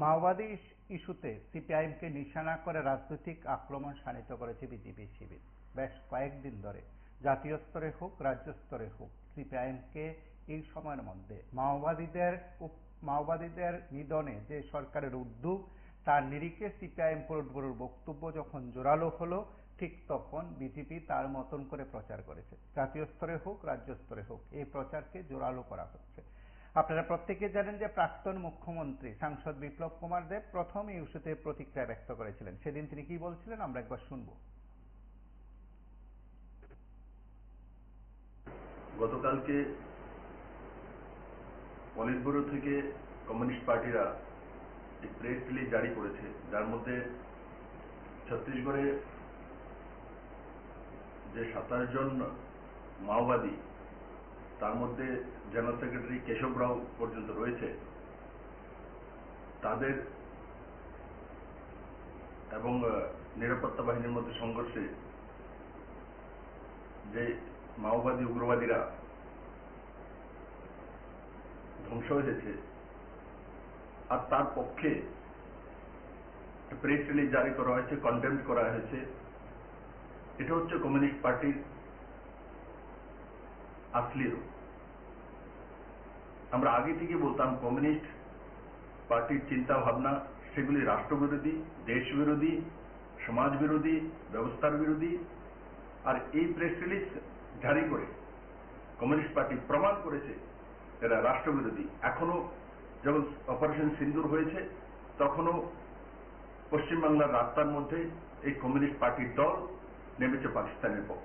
মাওবাদী ইস্যুতে সিপিআইএমকে নিশানা করে রাজনৈতিক আক্রমণ শাণিত করেছে বিজেপি শিবির। বেশ কয়েকদিন ধরে জাতীয় স্তরে হোক রাজ্য স্তরে হোক সিপিআইএমকে এই সময়ের মধ্যে মাওবাদীদের নিধনে যে সরকারের উদ্যোগ তার নিরিখে সিপিআইএম পলিটব্যুরোর বক্তব্য যখন জোরালো হলো, ঠিক তখন বিজেপি তার মতন করে প্রচার করেছে। জাতীয় স্তরে হোক রাজ্য স্তরে হোক এই প্রচারকে জোরালো করা হচ্ছে। আপনারা প্রত্যেকে জানেন যে প্রাক্তন মুখ্যমন্ত্রী সাংসদ বিপ্লব কুমার দেব প্রথম এই ইস্যুতে প্রতিক্রিয়া ব্যক্ত করেছিলেন। সেদিন তিনি কি বলছিলেন আমরা একবার শুনব। গতকালকে পলিটব্যুরো থেকে কমিউনিস্ট পার্টিরা এক প্রেস রিলিজ জারি করেছে, যার মধ্যে ছত্তিশগড়ে যে 27 জন মাওবাদী, তার মধ্যে জেনারেল সেক্রেটারি কেশব রাও পর্যন্ত রয়েছে, তাদের এবং নিরাপত্তা বাহিনীর মধ্যে সংঘর্ষে যে মাওবাদী উগ্রবাদীরা ধ্বংস হয়েছে, আর তার পক্ষে প্রেস রিলিজ জারি করা হয়েছে, কন্ডেম করা হয়েছে। এটা হচ্ছে কমিউনিস্ট পার্টির আসলি রূপ। আমরা আগে থেকে বলতাম কমিউনিস্ট পার্টির চিন্তা ভাবনা সেগুলি রাষ্ট্রবিরোধী, দেশ বিরোধী, সমাজ বিরোধী, ব্যবস্থার বিরোধী। আর এই প্রেস রিলিজ জারি করে কমিউনিস্ট পার্টি প্রমাণ করেছে এরা রাষ্ট্রবিরোধী। এখনো যখন অপারেশন সিন্দুর হয়েছে তখনও পশ্চিমবাংলার রাস্তার মধ্যে এই কমিউনিস্ট পার্টির দল নেমেছে পাকিস্তানের পক্ষে।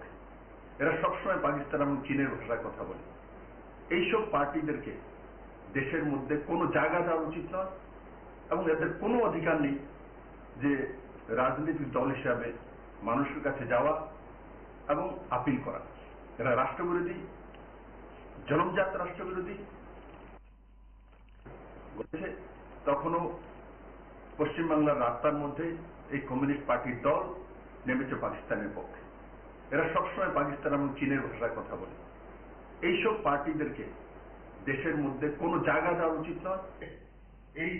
এরা সবসময় পাকিস্তান এবং চীনের ভাষায় কথা বলে। এইসব পার্টিদেরকে দেশের মধ্যে কোনো জায়গা দেওয়া উচিত নয় এবং এদের কোনো অধিকার নেই যে রাজনৈতিক দল হিসাবে মানুষের কাছে যাওয়া এবং আপিল করা। এরা রাষ্ট্রবিরোধী, জনমজাত রাষ্ট্রবিরোধী। তখনও পশ্চিমবাংলার রাস্তার মধ্যে এই কমিউনিস্ট পার্টির দল নেমেছে পাকিস্তানের পক্ষে। এরা সবসময় পাকিস্তান এবং চীনের ভাষায় কথা বলে। এইসব পার্টিদেরকে দেশের মধ্যে কোনো জায়গা দেওয়া উচিত নয়। এই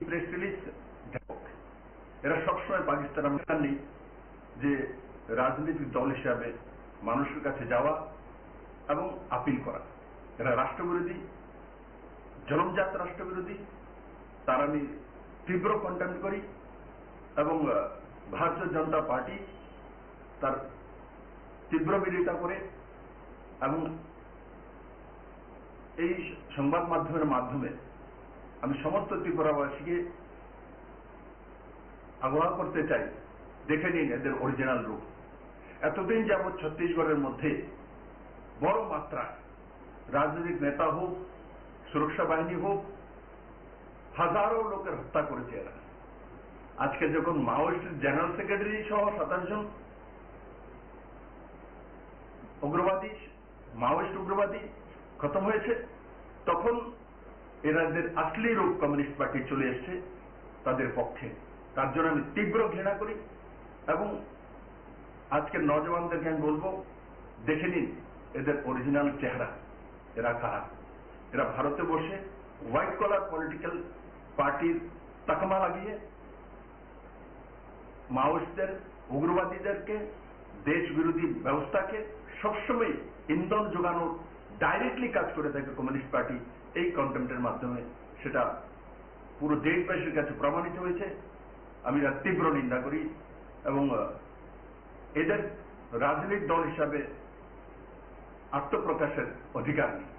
প্রেস রিলিজ এরা সবসময় পাকিস্তান এবং নেই যে রাজনৈতিক দল হিসাবে মানুষের কাছে যাওয়া এবং আপিল করা। এরা রাষ্ট্রবিরোধী, জনমজাত রাষ্ট্রবিরোধী। তার আমি তীব্র কন্ডেম করি এবং ভারতীয় জনতা পার্টি তার তীব্র বিরোধিতা করে এবং এই সংবাদ মাধ্যমের মাধ্যমে আমি সমস্ত ত্রিপুরাবাসীকে আগ্রহ করতে চাই, দেখে নিন এদের অরিজিনাল রূপ। এতদিন যাবৎ ছত্তিশগড়ের মধ্যে বড় মাত্রায় রাজনৈতিক নেতা হোক, সুরক্ষা বাহিনী হোক, হাজারো লোকের হত্যা করেছে এরা। আজকে যখন মাওয়িস্ট জেনারেল সেক্রেটারি সহ 27 জন উগ্রবাদী, মাওয়িস্ট উগ্রবাদী খতম হয়েছে, তখন এদের আসলি রূপ কমিউনিস্ট পার্টি চলে এসছে তাদের পক্ষে। তার জন্য আমি তীব্র ঘৃণা করি এবং আজকের নজওয়ানদেরকে আমি বলবো, দেখে নিন এদের অরিজিনাল চেহারা। এরা কারা? এরা ভারতে বসে হোয়াইট কলার পলিটিক্যাল পার্টির তাকমা লাগিয়ে মাওয়িস্টদের, উগ্রবাদীদেরকে, দেশ বিরোধী ব্যবস্থাকে সবসময় ইন্ধন যোগানোর ডাইরেক্টলি কাজ করে থাকে কমিউনিস্ট পার্টি। এই কন্টেম্পটের মাধ্যমে সেটা পুরো দেশবাসীর কাছে প্রমাণিত হয়েছে। আমি এর তীব্র নিন্দা করি এবং এদের রাজনৈতিক দল হিসাবে আত্মপ্রকাশের অধিকার নেই।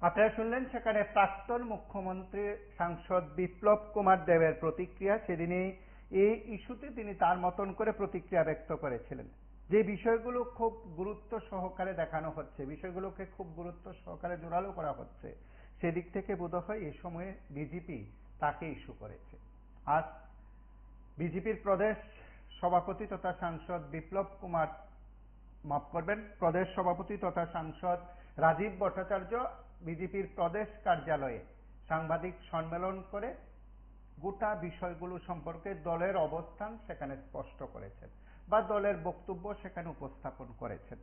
আপনারা শুনলেন সেখানে প্রাক্তন মুখ্যমন্ত্রী সাংসদ বিপ্লব কুমার দেবের প্রতিক্রিয়া। সেদিনই এই ইস্যুতে তিনি তার মতন করে প্রতিক্রিয়া ব্যক্ত করেছিলেন। যে বিষয়গুলো খুব গুরুত্ব সহকারে দেখানো হচ্ছে, বিষয়গুলোকে খুব গুরুত্ব সহকারে জোরালো করা হচ্ছে, সেদিক থেকে বোধহয় এই সময়ে বিজেপি তাকে ইস্যু করেছে। আজ বিজেপির প্রদেশ সভাপতি তথা সাংসদ বিপ্লব কুমার, মাফ করবেন, প্রদেশ সভাপতি তথা সাংসদ রাজীব ভট্টাচার্য বিজেপির প্রদেশ কার্যালয়ে সাংবাদিক সম্মেলন করে গোটা বিষয়গুলো সম্পর্কে দলের অবস্থান সেখানে স্পষ্ট করেছেন বা দলের বক্তব্য সেখানে উপস্থাপন করেছেন।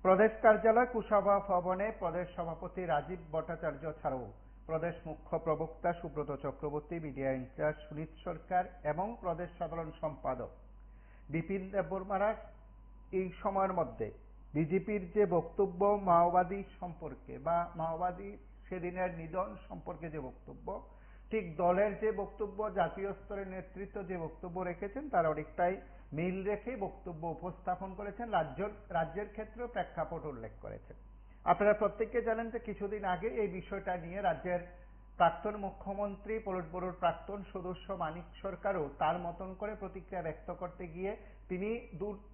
প্রদেশ কার্যালয় কুশাভা ভবনে প্রদেশ সভাপতি রাজীব ভট্টাচার্য ছাড়াও প্রদেশ মুখ্য প্রবক্তা সুব্রত চক্রবর্তী, মিডিয়া ইনচার্জ সুনীত সরকার এবং প্রদেশ সাধারণ সম্পাদক বিপিন দেববর্মারা এই সময়ের মধ্যে বিজেপির যে বক্তব্য মাওবাদী সম্পর্কে বা মাওবাদী সেদিনের নিধন সম্পর্কে যে বক্তব্য, ঠিক দলের যে বক্তব্য, জাতীয় স্তরের নেতৃত্ব যে বক্তব্য রেখেছেন তার অনেকটাই মিল রেখে বক্তব্য উপস্থাপন করেছেন, রাজ্যের ক্ষেত্রেও প্রেক্ষাপট উল্লেখ করেছেন। আপনারা প্রত্যেকে জানেন যে কিছুদিন আগে এই বিষয়টা নিয়ে রাজ্যের প্রাক্তন মুখ্যমন্ত্রী পলিট ব্যুরোর প্রাক্তন সদস্য মানিক সরকারও তার মতন করে প্রতিক্রিয়া ব্যক্ত করতে গিয়ে তিনি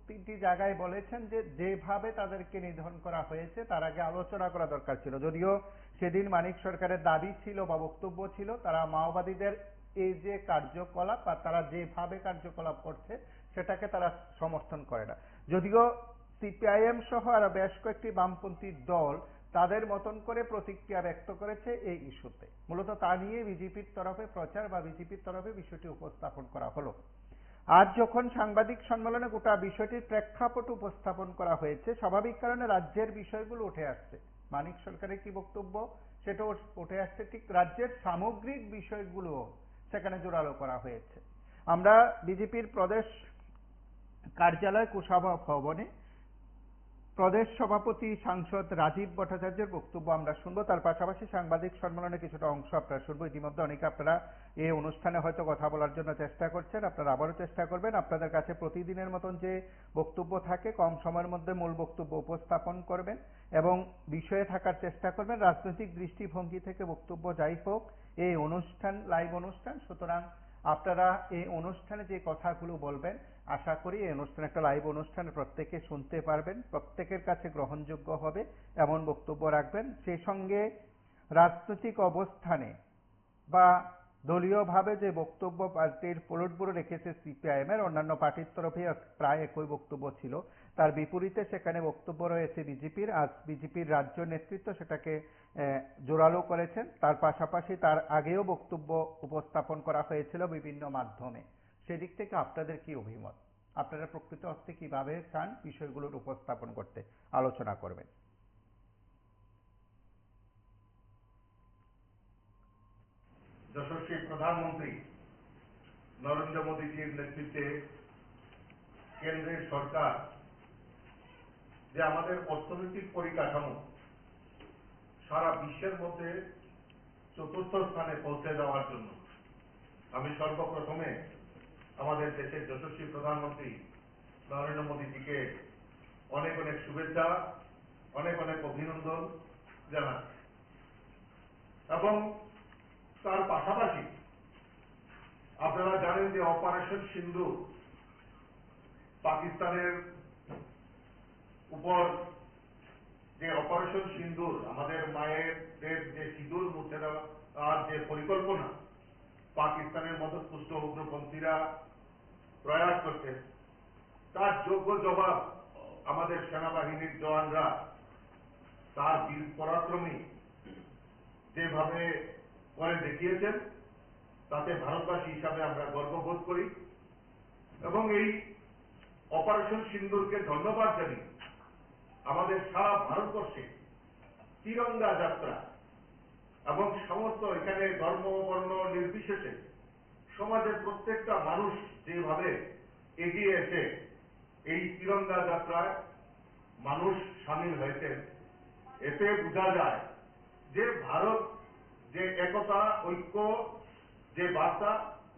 তিনটি জায়গায় বলেছেন যে যেভাবে তাদেরকে নিধন করা হয়েছে তার আগে আলোচনা করা দরকার ছিল। যদিও সেদিন মানিক সরকারের দাবি ছিল বা বক্তব্য ছিল তারা মাওবাদীদের এই যে কার্যকলাপ বা তারা যেভাবে কার্যকলাপ করছে সেটাকে তারা সমর্থন করে না। যদিও সিপিআইএম সহ আরো বেশ কয়েকটি বামপন্থী দল তাদের মতন করে প্রতিক্রিয়া ব্যক্ত করেছে এই ইস্যুতে। মূলত তা নিয়ে বিজেপির তরফে প্রচার বা বিজেপির তরফে বিষয়টি উপস্থাপন করা হলো। আজ যখন সাংবাদিক সম্মেলনে গোটা বিষয়টির প্রেক্ষাপট উপস্থাপন করা হয়েছে, স্বাভাবিক কারণে রাজ্যের বিষয়গুলো উঠে আসছে। মানিক সরকারের কি বক্তব্য সেটাও উঠে আসছে, ঠিক রাজ্যের সামগ্রিক বিষয়গুলো সেখানে জোরালো করা হয়েছে। আমরা বিজেপির প্রদেশ কার্যালয় কুশাভা ভবনে প্রদেশ সভাপতি সাংসদ রাজীব ভট্টাচার্যের বক্তব্য আমরা শুনবো, তার পাশাপাশি সাংবাদিক সম্মেলনে কিছুটা অংশ আপনারা শুনবো। ইতিমধ্যে অনেকে আপনারা এই অনুষ্ঠানে হয়তো কথা বলার জন্য চেষ্টা করছেন, আপনারা আবারও চেষ্টা করবেন। আপনাদের কাছে প্রতিদিনের মতন যে বক্তব্য থাকে কম সময়ের মধ্যে মূল বক্তব্য উপস্থাপন করবেন এবং বিষয়ে থাকার চেষ্টা করবেন। রাজনৈতিক দৃষ্টিভঙ্গি থেকে বক্তব্য যাই হোক, এই অনুষ্ঠান লাইভ অনুষ্ঠান, সুতরাং আপনারা এই অনুষ্ঠানে যে কথাগুলো বলবেন আশা করি এই অনুষ্ঠান একটা লাইভ অনুষ্ঠান, প্রত্যেকে শুনতে পারবেন, প্রত্যেকের কাছে গ্রহণযোগ্য হবে এমন বক্তব্য রাখবেন। সেই সঙ্গে রাজনৈতিক অবস্থানে বা দলীয়ভাবে যে বক্তব্য পার্টির পলিট ব্যুরো রেখেছে সিপিআইএম এর, অন্যান্য পার্টির তরফে প্রায় একই বক্তব্য ছিল, তার বিপরীতে সেখানে বক্তব্য রয়েছে বিজেপির। আজ বিজেপির রাজ্য নেতৃত্ব সেটাকে জোরালো করেছেন। তার পাশাপাশি তার আগেও বক্তব্য উপস্থাপন করা হয়েছিল বিভিন্ন মাধ্যমে। সেদিক থেকে আপনাদের কি অভিমত? আপনারা প্রকৃত অর্থে কিভাবে চান বিষয়গুলোর উপস্থাপন করতে আলোচনা করবেন? যশস্বী প্রধানমন্ত্রী নরেন্দ্র মোদীজির নেতৃত্বে কেন্দ্রের সরকার যে আমাদের অর্থনৈতিক পরিকাঠামো সারা বিশ্বের মধ্যে চতুর্থ স্থানে পৌঁছে দেওয়ার জন্য আমি সর্বপ্রথমে আমাদের দেশের যশস্বী প্রধানমন্ত্রী নরেন্দ্র মোদীজিকে অনেক অনেক শুভেচ্ছা, অনেক অনেক অভিনন্দন জানাচ্ছি। এবং তার পাশাপাশি আপনারা জানেন যে অপারেশন সিন্ধু পাকিস্তানের উপর যে অপারেশন সিন্দুর, আমাদের মায়েদের যে সিঁদুর মুছে দেওয়ার যে পরিকল্পনা পাকিস্তানের মদতপুষ্ট উগ্রপন্থীরা প্রয়াস করছে, তার যোগ্য জবাব আমাদের সেনাবাহিনীর জওয়ানরা তার বীর পরাক্রমী যেভাবে করে দেখিয়েছেন তাতে ভারতবাসী হিসাবে আমরা গর্ববোধ করি এবং এই অপারেশন সিন্দুরকে ধন্যবাদ জানিয়ে আমাদের সারা ভারতবর্ষে তিরঙ্গা যাত্রা এবং সমস্ত এখানে ধর্ম বর্ণ নির্বিশেষে সমাজের প্রত্যেকটা মানুষ যেভাবে এগিয়ে এসে এই তিরঙ্গা যাত্রায় মানুষ সামিল হয়েছেন, এতে বোঝা যায় যে ভারত যে একতা ঐক্য যে বার্তা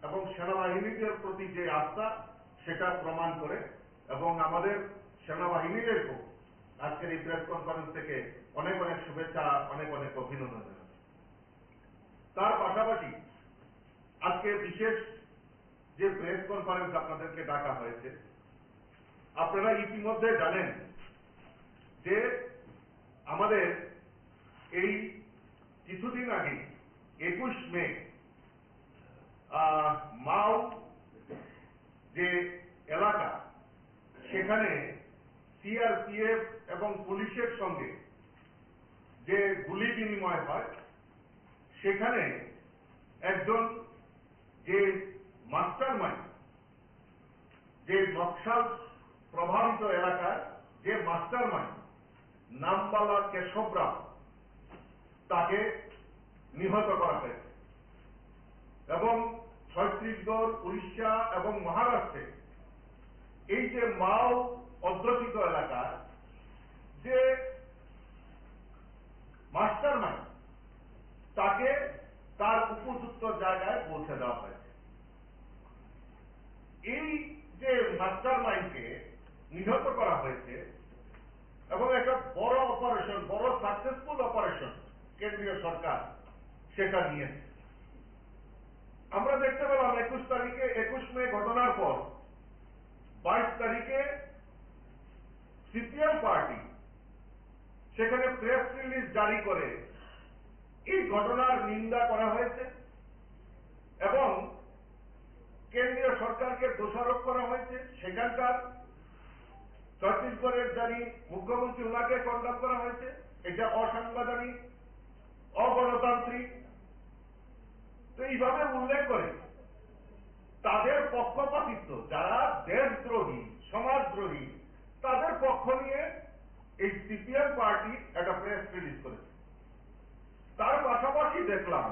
এবং সেনাবাহিনীদের প্রতি যে আস্থা সেটা প্রমাণ করে। এবং আমাদের সেনাবাহিনীদেরকেও আজকের এই প্রেস কনফারেন্স থেকে অনেক অনেক শুভেচ্ছা, অনেক অনেক অভিনন্দন জানাচ্ছি। তার পাশাপাশি আজকে বিশেষ যে প্রেস কনফারেন্স আপনাদেরকে ডাকা হয়েছে, আপনারা ইতিমধ্যে জানেন যে আমাদের এই কিছুদিন আগে 21 মে মাও যে এলাকা সেখানে সিআরপিএফ এবং পুলিশের সঙ্গে যে গুলি বিনিময় হয়, সেখানে একজন যে মাস্টার মাইন্ড, যে নকশাল প্রভাবিত এলাকার যে মাস্টার মাইন্ড নামবালা কেশব রাও, তাকে নিহত করা হয়েছে এবং ছত্তিশগড়, উড়িষ্যা এবং মহারাষ্ট্রে এই যে মাও অধ্যুষিত এলাকা যে মাস্টার মাইন্ড তাকে তার উপযুক্ত জায়গায় পৌঁছে দেওয়া হয়েছে। এই যে মাস্টার মাইন্ডকে নিহত করা হয়েছে এবং একটা বড় অপারেশন, বড় সাকসেসফুল অপারেশন কেন্দ্রীয় সরকার সেটা নিয়েছে। আমরা দেখতে পেলাম 21 মে ঘটনার পর 22 তারিখে সিপিএম পার্টি সেখানে প্রেস রিলিজ জারি করে এই ঘটনার নিন্দা করা হয়েছে এবং কেন্দ্রীয় সরকারকে দোষারোপ করা হয়েছে। সেখানকার ছত্তিশগড়ের যিনি মুখ্যমন্ত্রী ওনাকে কন্ডাম করা হয়েছে, এটা অসাংবিধানিক, অগণতান্ত্রিক। তো এইভাবে উল্লেখ করে তাদের পক্ষপাতিত্ব, যারা দেশদ্রোহী, সমাজদ্রোহী, তাদের পক্ষ নিয়ে এই সিপিএম পার্টি একটা প্রেস রিলিজ করেছে। তার পাশাপাশি দেখলাম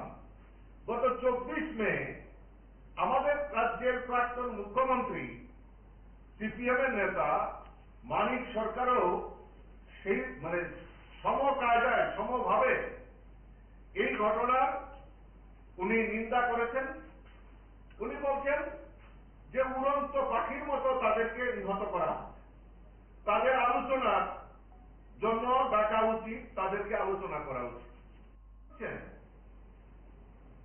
গত 24 মে আমাদের রাজ্যের প্রাক্তন মুখ্যমন্ত্রী সিপিএম এর নেতা মানিক সরকারও সেই সমকায়দায়, সমভাবে এই ঘটনার উনি নিন্দা করেছেন। উনি বলছেন যে উড়ন্ত পাখির মতো তাদেরকে নিহত করা, তাদের আলোচনার জন্য ডাকা উচিত, তাদেরকে আলোচনা করা উচিত।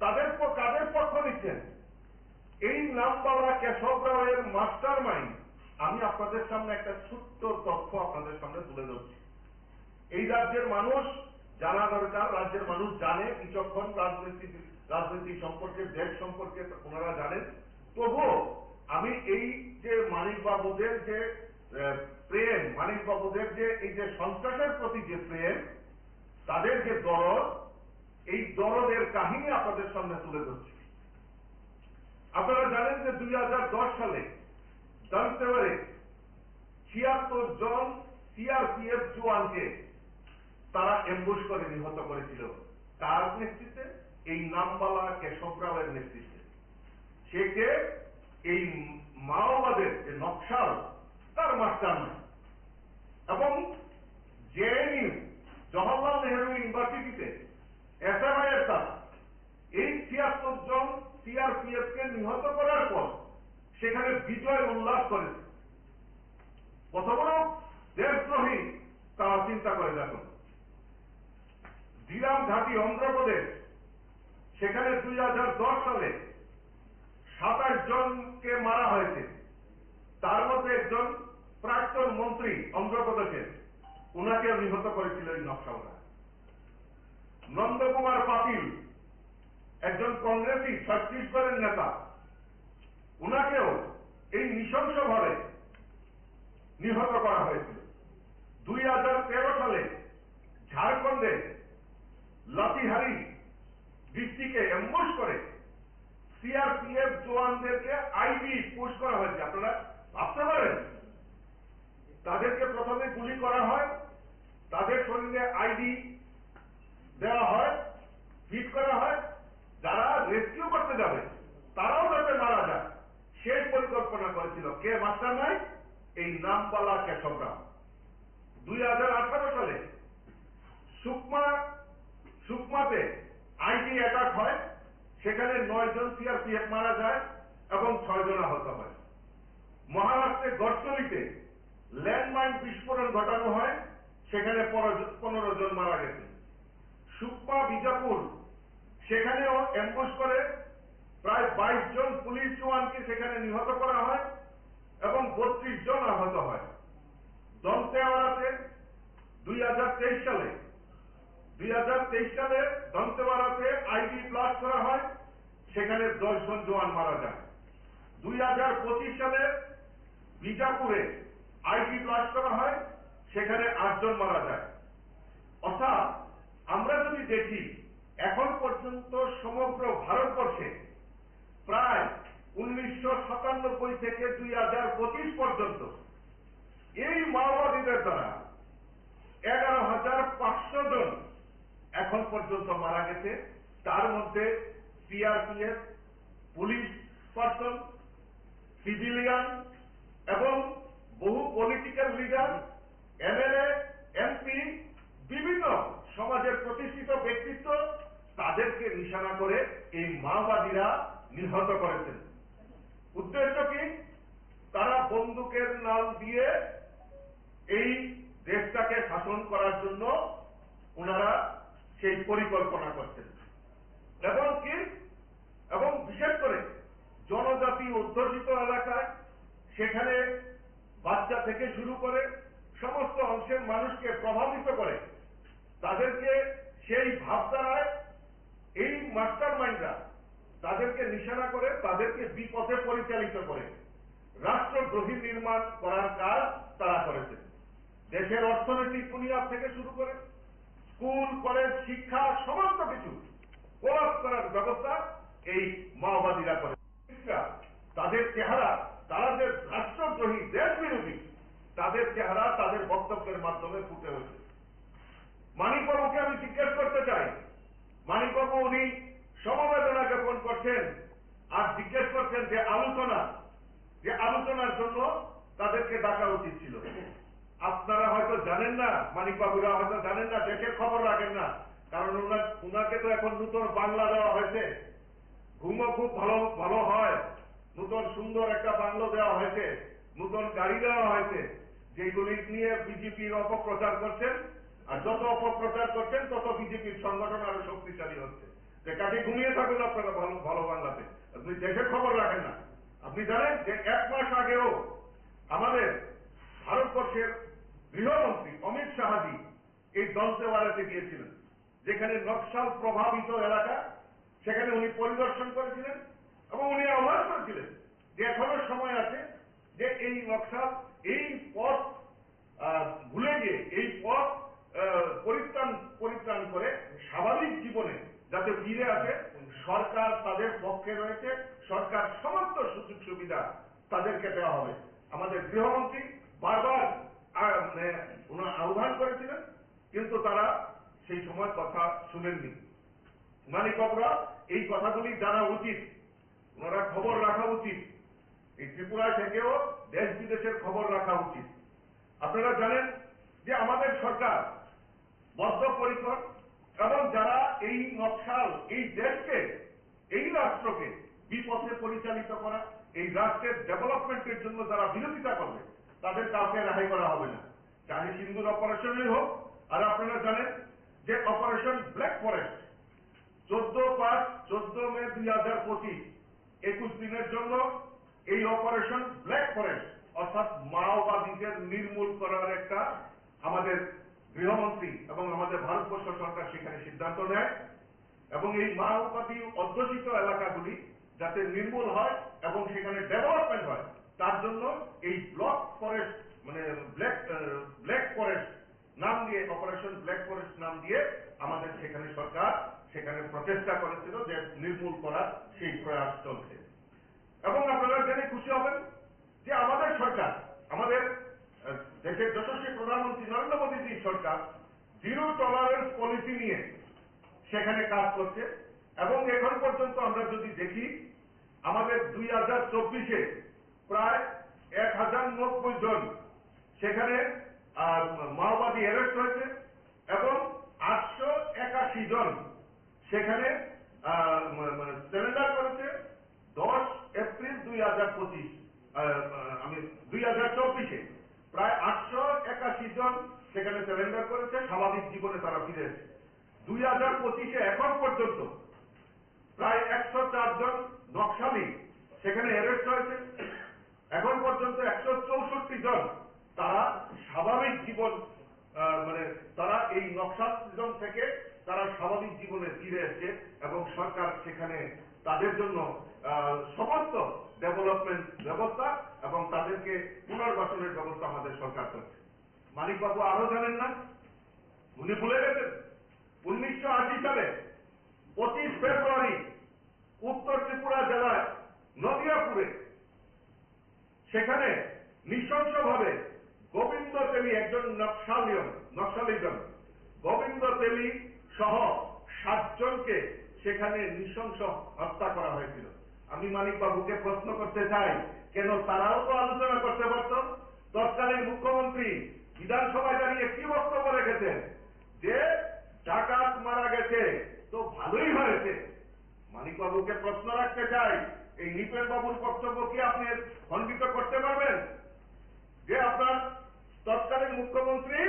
কাদের পক্ষ নিচ্ছেন? এই নামবালা কেশব রাওয়ের মাস্টার মাইন্ড। আমি আপনাদের সামনে একটা ছোট্ট তথ্য আপনাদের সামনে তুলে ধরছি। এই রাজ্যের মানুষ জানা দরকার, রাজ্যের মানুষ জানে, বিচক্ষণ রাজনীতি সম্পর্কে, দেশ সম্পর্কে ওনারা জানেন। তবুও আমি এই যে মানিক বাবুদের যে প্রেম, মানিক বাবুদের যে এই যে সন্ত্রাসের প্রতি যে প্রেম, তাদের যে দরদ, এই দরদের কাহিনী আপনাদের সামনে তুলে ধরছি। আপনারা জানেন যে 2010 সালে দন্তেওয়ারে 76 জন সিআরপিএফ জওয়ানকে তারা এমবুশ করে নিহত করেছিল। তার নেতৃত্বে, এই নামবালা কেশব রাওয়ের নেতৃত্বে। সে কে? এই মাওবাদের যে নকশাল, তার মাস্টার মাইন্ড। এবং জেএনইউ, জওহরলাল নেহরু ইউনিভার্সিটিতে এসএফআই এর তারা এই 76 জন সিআরপিএফ কে নিহত করার পর সেখানে বিজয় উল্লাস করেছে। কত বড় দেশদ্রোহী তারা চিন্তা করে দেখুন। দিরাম ঘাটি, অন্ধ্রপ্রদেশ, সেখানে 2010 সালে 27 জনকে মারা হয়েছে। তার মধ্যে একজন প্রাক্তন মন্ত্রী অন্ধ্রপ্রদেশের, উনাকেও নিহত করেছিল এই নকশালরা। নন্দকুমার পাতিল, একজন কংগ্রেসী ছত্তিশগড়ের নেতা, উনাকেও এই নৃশংসভাবে নিহত করা হয়েছিল। 2013 সালে ঝাড়খণ্ডে লাতিহারি ডিস্ট্রিক্টে এমবুশ করে সিআরপিএফ জওয়ানদেরকে আইডি পুশ করা হয়েছে। আপনারা ভাবতে পারেন, তাদেরকে প্রথমে গুলি করা হয়, তাদের শরীরে আইডি দেওয়া হয়, ফিট করা হয়, যারা রেস্কিউ করতে যাবে তারাও যাতে মারা যায় সেই পরিকল্পনা করেছিল কে? মাস্টার মাইন্ড এই নামবালা কেশব রাও। 2018 সালে সুকমাতে আইডি অ্যাটাক হয়, সেখানে 9 জন সিআরপিএফ মারা যায় এবং 6 জন আহত হয়। মহারাষ্ট্রের গড়চলিতে ল্যান্ডমাইন বিস্ফোরণ ঘটানো হয়, সেখানে 15 জন মারা গেছে। সুকমা, বিজাপুর, সেখানেও এমবুশ করে প্রায় 22 জন পুলিশ জওয়ানকে সেখানে নিহত করা হয় এবং 32 জন আহত হয়। দন্তেওয়াড়াতে 2023 সালে দন্তেওয়াড়াতে আইডি ব্লাস্ট করা হয়, সেখানে 10 জন জওয়ান মারা যায়। 2025 সালে বিজাপুরে আইডি ব্লাস্ট করা হয়, সেখানে 8 জন মারা যায়। অর্থাৎ আমরা যদি দেখি, এখন পর্যন্ত সমগ্র ভারতবর্ষে প্রায় 1997 থেকে 2025 পর্যন্ত এই মাওবাদীদের দ্বারা 11,500 জন এখন পর্যন্ত মারা গেছে তার মধ্যে সিআরপিএফ, পুলিশ পার্সন, সিভিলিয়ান এবং বহু পলিটিক্যাল লিডার, এমএলএ, এমপি, বিভিন্ন সমাজের প্রতিষ্ঠিত ব্যক্তিত্ব, তাদেরকে নিশানা করে এই মাওবাদীরা নিহত করেছেন। উদ্দেশ্য কি? তারা বন্দুকের নাম দিয়ে এই দেশটাকে শাসন করার জন্য ওনারা সেই পরিকল্পনা করছেন। এবং বিশেষ করে জনজাতি অধ্যুষিত এলাকায় সেখানে বাচ্চা থেকে শুরু করে সমস্ত অংশের মানুষকে প্রভাবিত করে তাদেরকে সেই ভাবধারায় এই মাস্টার মাইন্ডরা তাদেরকে নিশানা করে তাদেরকে বিপথে পরিচালিত করে রাষ্ট্রদ্রোহী নির্মাণ করার কাজ তারা করেছে। দেশের অর্থনৈতিক বুনিয়াদ থেকে শুরু করে স্কুল, কলেজ, শিক্ষা সমস্ত কিছু কোলাপস করার ব্যবস্থা এই মাওবাদীরা করে। তাদের চেহারা, তারা যে রাষ্ট্রদ্রোহী, দেশ বিরোধী, তাদের চেহারা তাদের বক্তব্যের মাধ্যমে ফুটে হয়েছে। মানিকবাবুকে আমি জিজ্ঞেস করতে চাই, মানিকবাবু উনি সমবেদনা জ্ঞাপন করছেন আর জিজ্ঞেস করছেন যে আলোচনার জন্য তাদেরকে ডাকা উচিত ছিল। আপনারা হয়তো জানেন না, মানিকবাবুরা হয়তো জানেন না, দেশের খবর রাখেন না, কারণ উনাকে তো এখন নতুন বাংলা দেওয়া হয়েছে, ঘুমও খুব ভালো ভালো হয়, নতুন সুন্দর একটা বাংলো দেওয়া হয়েছে, নতুন গাড়ি দেওয়া হয়েছে, যেগুলি নিয়ে বিজেপির অপপ্রচার করছেন। আর যত অপপ্রচার করছেন তত বিজেপির সংগঠন আরো শক্তিশালী হচ্ছে। যে কাজে ঘুমিয়ে থাকুন আপনারা ভালো ভালো বাংলাতে, আপনি দেশের খবর রাখেন না। আপনি জানেন যে 1 মাস আগেও আমাদের ভারতবর্ষের গৃহমন্ত্রী অমিত শাহজি এই দন্তেওয়াড়াতে গিয়েছিলেন, যেখানে নকশাল প্রভাবিত এলাকা, সেখানে উনি পরিদর্শন করেছিলেন এবং উনি আহ্বান করেছিলেন যে এখনো সময় আছে যে এই নকশাল, এই পথ ভুলে গিয়ে এই পথ পরিত্রাণ করে স্বাভাবিক জীবনে যাতে ফিরে আসে, সরকার তাদের পক্ষে রয়েছে, সরকার সমস্ত সুযোগ সুবিধা তাদেরকে দেওয়া হবে। আমাদের গৃহমন্ত্রী বারবার আহ্বান করেছিলেন, কিন্তু তারা সেই সময় কথা শুনেননি। মানিকবাবুরা এই কথাগুলি জানা উচিত, ওনারা খবর রাখা উচিত, এই ত্রিপুরা থেকেও দেশ বিদেশের খবর রাখা উচিত। আপনারা জানেন যে আমাদের সরকার বদ্ধপরিকর এবং যারা এই নকশাল, এই দেশকে, এই রাষ্ট্রকে বিপথে পরিচালিত করা, এই রাষ্ট্রের ডেভেলপমেন্টের জন্য যারা বিরোধিতা করবে তাদের কাউকে রেহাই করা হবে না। চাহি সিন্ধুর অপারেশনই হোক, আর আপনারা জানেন যে অপারেশন ব্ল্যাক ফরেস্ট 14 মে 2025 21 দিনের জন্য এই অপারেশন ব্ল্যাক ফরেস্ট অর্থাৎ মাওবাদীদের নির্মূল করার একটা আমাদের গৃহমন্ত্রী এবং আমাদের ভারতবর্ষ সরকার সেখানে সিদ্ধান্ত নেয় এবং এই মাওবাদী অধ্যুষিত এলাকাগুলি যাতে নির্মূল হয় এবং সেখানে ডেভেলপমেন্ট হয়, তার জন্য এই ব্ল্যাক ফরেস্ট ব্ল্যাক ফরেস্ট নাম দিয়ে, অপারেশন ব্ল্যাক ফরেস্ট নাম দিয়ে আমাদের সেখানে সরকার সেখানে প্রচেষ্টা করেছিল যে নির্মূল করার সেই প্রয়াস চলছে। এবং আপনারা জেনে খুশি হবেন যে আমাদের সরকার, আমাদের দেশের যশস্বী প্রধানমন্ত্রী নরেন্দ্র মোদীজির সরকার জিরো টলারেন্স পলিসি নিয়ে সেখানে কাজ করছে এবং এখন পর্যন্ত আমরা যদি দেখি আমাদের 2024-এ প্রায় 1090 জন সেখানে মাওবাদী অ্যারেস্ট হয়েছে এবং 881 জন সেখানে সারেন্ডার করেছে 10 এপ্রিল 2024, আমি 2024-এ প্রায় 881 জন সেখানে সারেন্ডার করেছে, স্বাভাবিক জীবনে তারা ফিরে এসেছে। 2025-এ এখন পর্যন্ত প্রায় 104 জন নকশালি সেখানে অ্যারেস্ট হয়েছে, এখন পর্যন্ত 164 জন তারা স্বাভাবিক জীবন তারা এই নকশালিজম থেকে তারা স্বাভাবিক জীবনে ফিরে এসেছে এবং সরকার সেখানে তাদের জন্য সমস্ত ডেভেলপমেন্ট ব্যবস্থা এবং তাদেরকে পুনর্বাসনের ব্যবস্থা আমাদের সরকার করছে। মানিকবাবু আরো জানেন না, উনি ভুলে গেছেন 1980 সালে 25 ফেব্রুয়ারি উত্তর ত্রিপুরা জেলায় নদিয়াপুরে সেখানে নৃশংসভাবে গোবিন্দ তেলী, একজন নকশালিজন গোবিন্দ তেলী সহ 7 জনকে সেখানে নৃশংস হত্যা করা হয়েছিল। আমি মানিক বাবুকে প্রশ্ন করতে চাই, কেন তারাও তো আলোচনা করতে পারত? তৎকালীন মুখ্যমন্ত্রী বিধানসভায় দাঁড়িয়ে কি বক্তব্য রেখেছেন যে ডাকাত মারা গেছে তো ভালোই হয়েছে। মানিক বাবুকে প্রশ্ন রাখতে চাই, এই নৃপেন বাবুর বক্তব্য কি আপনি খণ্ডিত করতে পারবেন? যে আপনার তৎকালীন মুখ্যমন্ত্রী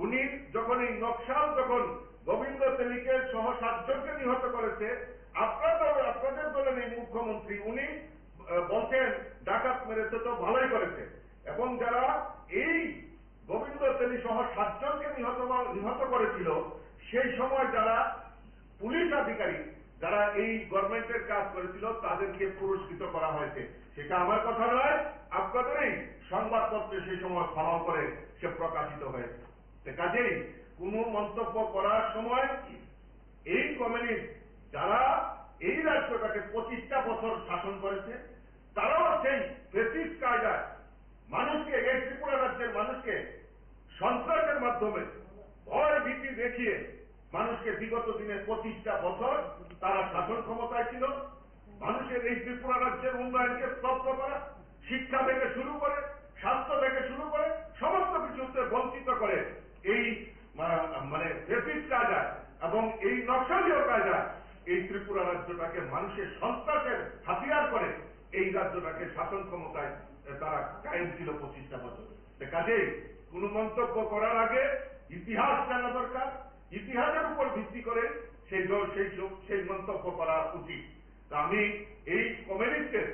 উনি যখন এই নকশাল যখন গোবিন্দ তেলিকে সহ 7 জনকে নিহত করেছে, আপনাদের দলের এই মুখ্যমন্ত্রী উনি বলছেন ডাকাত মেরেছে তো ভালোই করেছে, এবং যারা এই গোবিন্দ তেলি সহ 7 জনকে নিহত করেছিল সেই সময় যারা পুলিশ আধিকারিক যারা এই গভর্নমেন্টের কাজ করেছিল তাদেরকে পুরস্কৃত করা হয়েছে। সেটা আমার কথা নয়, আপনাদেরই সংবাদপত্রে সেই সময় ফলাও করে সে প্রকাশিত হয়েছে। কাজেই কোন মন্তব্য করার সময় এই কমিউনিস্ট যারা এই রাজ্যটাকে 25টা বছর শাসন করেছে তারাও সেই ফেসিস্ট কায়দায় মানুষকে, এই ত্রিপুরা রাজ্যের মানুষকে সন্ত্রাসের মাধ্যমে ভয় ভীতি দেখিয়ে মানুষকে বিগত দিনে 25টা বছর তারা শাসন ক্ষমতায় ছিল। মানুষের এই ত্রিপুরা রাজ্যের উন্নয়নকে স্তব্ধ করা, শিক্ষা থেকে শুরু করে স্বাস্থ্য থেকে শুরু করে সমস্ত কিছুতে বঞ্চিত করে এই মানে ফেসিস্ট কায়দায় এবং এই নকশালীয় কায়দায় এই ত্রিপুরা রাজ্যটাকে মানুষের সন্ত্রাসের হাতিয়ার করে এই রাজ্যটাকে শাসন ক্ষমতায় তারা কায়েম ছিল 25টা বছর। কাজেই কোন মন্তব্য করার আগে ইতিহাস জানা দরকার, ইতিহাসের উপর ভিত্তি করে সেই মন্তব্য করা উচিত। তা আমি এই কমিউনিস্টের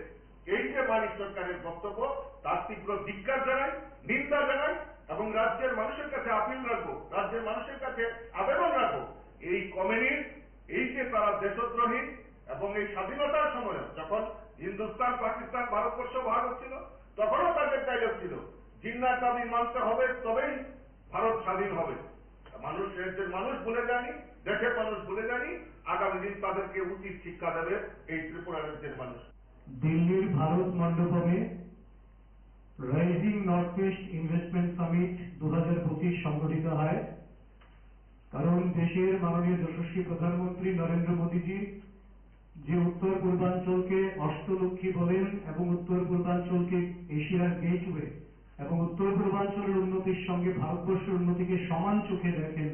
এই যে মানিক সরকারের বক্তব্য তার তীব্র ধিক্কার জানাই, নিন্দা জানাই এবং রাজ্যের মানুষের কাছে আপিল রাখবো, রাজ্যের মানুষের কাছে আবেদন রাখবো, এই কমিউনিস্ট এই যে তারা দেশদ্রোহী এবং এই স্বাধীনতার সময় যখন হিন্দুস্তান পাকিস্তান ভারতবর্ষ ভাগ হচ্ছিল তখনও তাদের ডায়লগ ছিল জিন্নার দাবি মানতে হবে তবেই ভারত স্বাধীন হবে। মানুষ ভুলে যায়নি, দেশের মানুষ ভুলে যায়নি, আগামী দিন তাদেরকে উচিত শিক্ষা দেবে এই ত্রিপুরা রাজ্যের মানুষ। দিল্লির ভারত মণ্ডপমে rising north east investment summit 2025 সংগঠিত হয়। কারণ দেশের মাননীয় যশস্বী প্রধানমন্ত্রী নরেন্দ্র মোদীজি যে উত্তর পূর্বাঞ্চলকে অষ্টলক্ষ্মী বলেন এবং উত্তর পূর্বাঞ্চলকে এশিয়ার গেটওয়ে এবং উত্তর পূর্বাঞ্চলের উন্নতির সঙ্গে ভারতবর্ষের উন্নতিকে সমান চোখে দেখেন,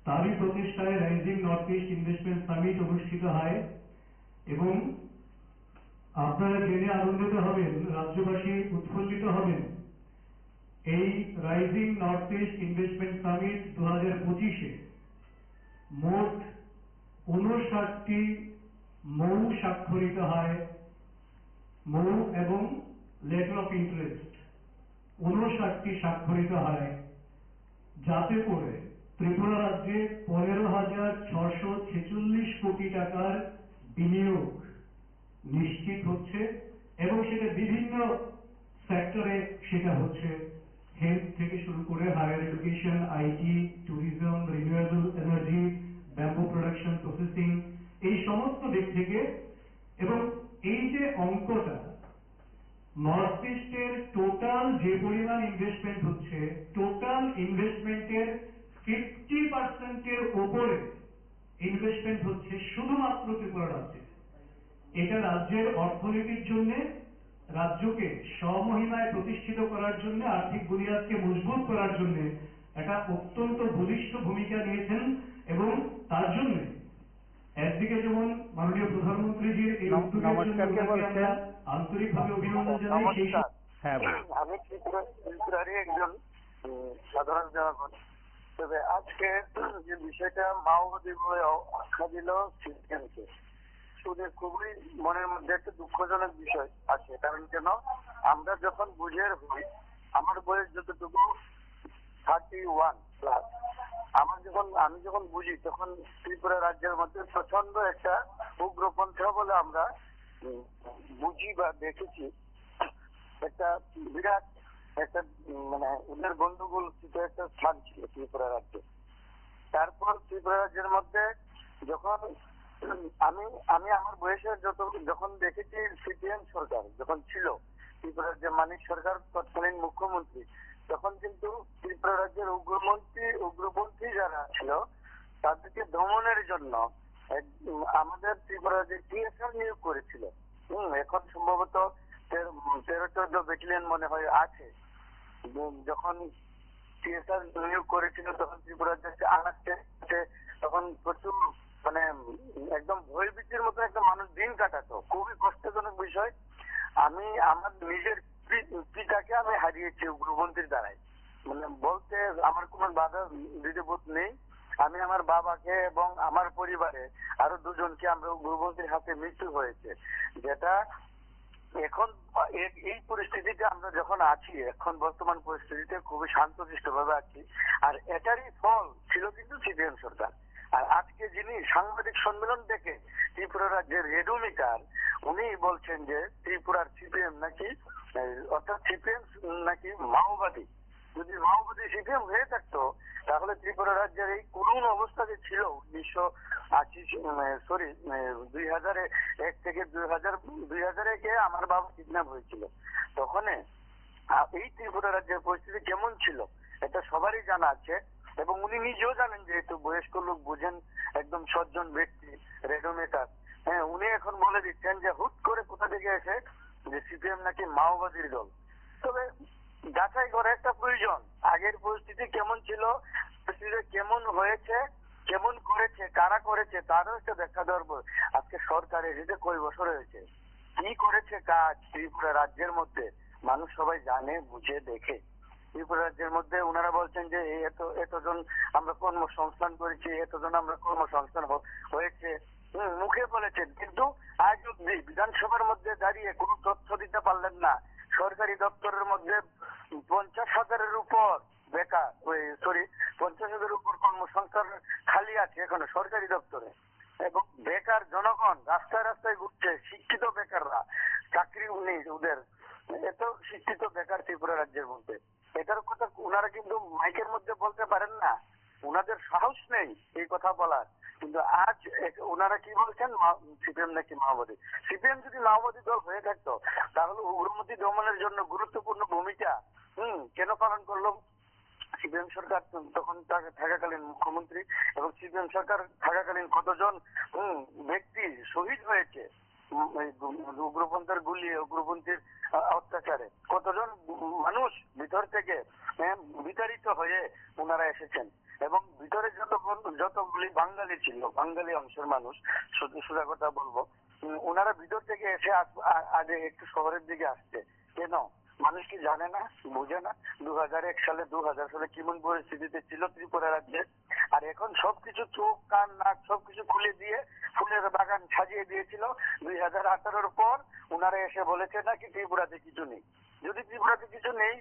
তারই প্রচেষ্টায় rising north east investment summit অনুষ্ঠিত হয়। এবং আপনারা জেনে আনন্দিত হবেন, রাজ্যবাসী উৎফুল্লিত হবেন, এই rising north east investment summit 2025-এ মোট 59টি মৌ স্বাক্ষরিত হয়। মৌ এবং লেটার অফ ইন্টারেস্ট 59টি স্বাক্ষরিত হয়, যাতে করে ত্রিপুরা রাজ্যে 15,646 কোটি টাকার বিনিয়োগ নিশ্চিত হচ্ছে এবং সেটা বিভিন্ন সেক্টরে সেটা হচ্ছে, হেলথ থেকে শুরু করে higher education, IT, tourism, renewable energy, bamboo production, processing, এই সমস্ত দিক থেকে। এবং এই যে অঙ্কটা নর্থ ইস্টের টোটাল যে পরিমাণ ইনভেস্টমেন্ট হচ্ছে, টোটাল ইনভেস্টমেন্টের 50% উপরে ইনভেস্টমেন্ট হচ্ছে শুধুমাত্র ত্রিপুরা রাজ্যে। এটা রাজ্যের অর্থনীতির জন্য, রাজ্যকে স্বমহিমায় প্রতিষ্ঠিত করার জন্য, আর্থিক বুনিয়াদকে মজবুত করার জন্য একটা অত্যন্ত বলিষ্ঠ ভূমিকা নিয়েছেন। এবং তার জন্য একদিকে যেমন মাননীয় প্রধানমন্ত্রীজির এই উদ্যোগের জন্য আমরা আন্তরিকভাবে অভিনন্দন জানাই। সেই হ্যাঁ, আমি ত্রিপুরারই একজন সাধারণ জনগণ। তবে আজকে যে বিষয়টা মাওবাদী বলে আখ্যা দিল সিপিএমকে, শুনে খুবই মনের মধ্যে একটা দুঃখজনক বিষয় আছে। কারণ কেন, আমরা যখন বুঝের হই, আমার বয়স যতটুকু 31+, আমি যখন বুঝি তখন ত্রিপুরা রাজ্যের মধ্যে প্রচন্ড একটা উগ্রপন্থা বলে আমরা বুঝি বা দেখেছি। একটা বিরাট একটা মানে ওদের গন্ডগোল একটা স্থান ছিল ত্রিপুরা রাজ্যে। তারপর ত্রিপুরা রাজ্যের মধ্যে যখন আমি আমার বয়সের যখন দেখেছি সিপিএম সরকার যখন ছিল, ত্রিপুরা রাজ্যে মানিক সরকার তৎকালীন মুখ্যমন্ত্রী, তখন কিন্তু ত্রিপুরা রাজ্যের উগ্রপন্থী যারা ছিল তাদেরকে দমনের জন্য আমাদের ত্রিপুরা যে টিএসআর নিয়োগ করেছিল, এখন সম্ভবত 13-14 ব্যাটালিয়ন মনে হয় আছে। যখন টিএসআর নিয়োগ করেছিল তখন ত্রিপুরা যে আনাচ্ছে তখন প্রচুর মানে একদম ভয়ভীতির মতো একটা মানুষ দিন কাটাতো, খুবই কষ্টজনক বিষয়। আমি আমার নিজের পিতাকে আমি হারিয়েছি উগ্রপন্থীর দ্বারাই, মানে বলতে আমার কোনো বাধা দ্বিধাবোধ নেই। আমি আমার বাবাকে এবং আমার পরিবারে আরো 2 জনকে আমরা উগ্রপন্থীর হাতে মৃত্যু হয়েছে, যেটা এখন এই পরিস্থিতিতে আমরা যখন আছি, এখন বর্তমান পরিস্থিতিতে খুবই শান্তশিষ্ট ভাবে আছি। আর এটারই ফল ছিল কিন্তু সিপিএম সরকার। আর আজকে যিনি সাংবাদিক সম্মেলন দেখে ত্রিপুরা রাজ্যের রেডোমিটার, উনি বলছেন যে ত্রিপুরার সিপিএম নাকি, অর্থাৎ সিপিএম নাকি মাওবাদী। যদি মাওবাদী সিপিএম হয়ে থাকতো তাহলে ত্রিপুরা রাজ্যের এই করুণ অবস্থা যে ছিল 2001 থেকে 2001-এ আমার বাবা কিডন্যাপ হয়েছিল, তখন এই ত্রিপুরা রাজ্যের পরিস্থিতি কেমন ছিল এটা সবারই জানা আছে। এবং উনি নিজেও জানেন, যেহেতু বয়স্ক লোক, বুঝেন, একদম সজ্জন ব্যক্তি, রেডোমিটার। হ্যাঁ, উনি এখন বলে দিচ্ছেন যে হুট করে কোথা থেকে এসে যে সিপিএম নাকি মাওবাদীর দল। তবে যাচাই করা একটা প্রয়োজন, আগের পরিস্থিতি কেমন ছিল, পরিস্থিতি কেমন হয়েছে, কেমন করেছে, কারা করেছে, তারও একটা দেখা দরকার। আজকে সরকার এসেছে কয় বছর হয়েছে, কি করেছে কাজ ত্রিপুরা রাজ্যের মধ্যে মানুষ সবাই জানে, বুঝে, দেখে। ত্রিপুরা রাজ্যের মধ্যে ওনারা বলছেন যে এতজন আমরা কর্মসংস্থান করেছি, এতজন আমরা কর্মসংস্থান হয়েছে, মুখে বলেছেন, কিন্তু আজ অব্দি বিধানসভার মধ্যে দাঁড়িয়ে কোনো তথ্য দিতে পারলেন না। সরকারি দপ্তরের মধ্যে 50,000-এর উপর বেকার, 50,000-এর উপর কর্মসংস্থান খালি আছে এখনো সরকারি দপ্তরে। এবং বেকার জনগণ রাস্তায় রাস্তায় ঘুরছে, শিক্ষিত বেকাররা, চাকরি নেই ওদের, এত শিক্ষিত বেকার ত্রিপুরা রাজ্যের মধ্যে। এটার কথা ওনারা কিন্তু মাইকের মধ্যে বলতে পারেন না, ওনাদের সাহস নেই এই কথা বলার। কিন্তু আজ ওনারা কি বলছেন, সিপিএম নাকি মাওবাদী। সিপিএম যদি মাওবাদী দল হয়ে থাকতো তাহলে উগ্রপন্থী দমনের জন্য গুরুত্বপূর্ণ ভূমিকা কেন পালন করলো সিপিএম সরকার তখন থাকাকালীন মুখ্যমন্ত্রী, এবং সিপিএম সরকার থাকাকালীন কতজন ব্যক্তি শহীদ হয়েছে উগ্রপন্থার গুলি, উগ্রপন্থীর অত্যাচারে, কতজন মানুষ ভিতর থেকে বিতাড়িত হয়ে ওনারা এসেছেন। এবং ভিতরে যতগুলি বাঙালি ছিল, বাঙালি অংশের মানুষ, সোজা কথা বলবো, ওনারা ভিতর থেকে এসে আগে একটু শহরের দিকে আসছে কেন? মানুষ কি জানে না, বুঝে না 2001 সালে 2000 সালে কেমন পরিস্থিতিতে ছিল ত্রিপুরা রাজ্যে। আর এখন সবকিছু চোখ কান নাক সবকিছু খুলে দিয়ে ফুলের বাগান সাজিয়ে দিয়েছিল। 2018-র পর ওনারা এসে বলেছে নাকি ত্রিপুরাতে কিছু নেই। যদি ত্রিপুরাতে কিছু নেই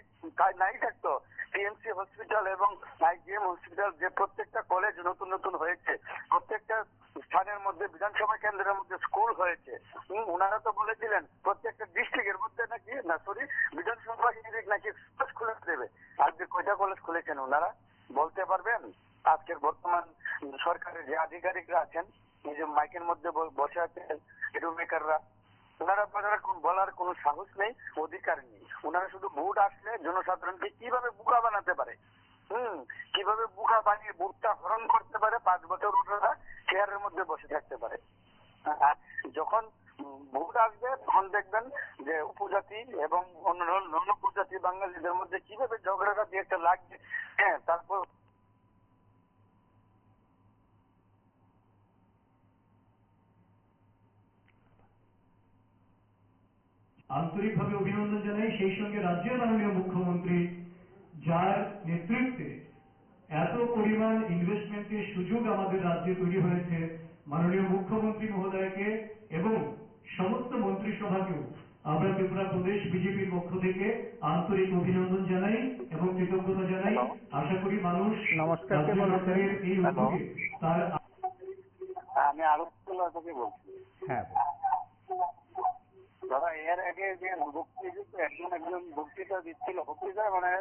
নাই থাকতো, টিএমসি হসপিটাল এবং আইজিএম হসপিটাল, যে প্রত্যেকটা কলেজ নতুন নতুন হয়েছে, প্রত্যেকটা স্থানের মধ্যে, বিধানসভা কেন্দ্রের মধ্যে স্কুল হয়েছে, ওনারা তো বলেছিলেন প্রত্যেকটা ডিস্ট্রিক্টের মধ্যে নাকি বিধানসভা কেন্দ্রিক নাকি কলেজ খুলে দেবে। আজকে কয়টা কলেজ খুলেছেন ওনারা বলতে পারবেন? আজকের বর্তমান সরকারের যে আধিকারিকরা আছেন, এই যে মাইকের মধ্যে বসে আছেন এডুকেটাররা, ওনারা বলার কোনো সাহস নেই, অধিকার নেই। ওনারা শুধু ভোট আসলে জনসাধারণকে কিভাবে বোকা বানাতে পারে, কিভাবে বোকা বানিয়ে ভোটটা হরণ করতে পারে, 5 বছর ওনারা চেয়ারের মধ্যে বসে থাকতে পারে। আর যখন ভোট আসবে তখন দেখবেন যে উপজাতি এবং অন্য উপজাতি বাঙালিদের মধ্যে কিভাবে ঝগড়াটা দিয়ে একটা লাগবে। হ্যাঁ, তারপর আন্তরিকভাবে অভিনন্দন জানাই সেই সঙ্গে রাজ্যের মাননীয় মুখ্যমন্ত্রী, যার নেতৃত্বে এত পরিমাণ ইনভেস্টমেন্টের সুযোগ আমাদের রাজ্যে তৈরি হয়েছে, মাননীয় মুখ্যমন্ত্রী মহোদয়কে এবং সমস্ত মন্ত্রিসভাকেও আমরা ত্রিপুরা প্রদেশ বিজেপির পক্ষ থেকে আন্তরিক অভিনন্দন জানাই এবং কৃতজ্ঞতা জানাই। আশা করি মানুষ নমস্কার, কে রাজ্য বলছেন? সরকারের এই উদ্যোগে তার আমি আরো থেকে বলছি। হ্যাঁ, দাদা, এর আগে যে একজন বক্তৃতা দিচ্ছিল, বক্তৃতা মানে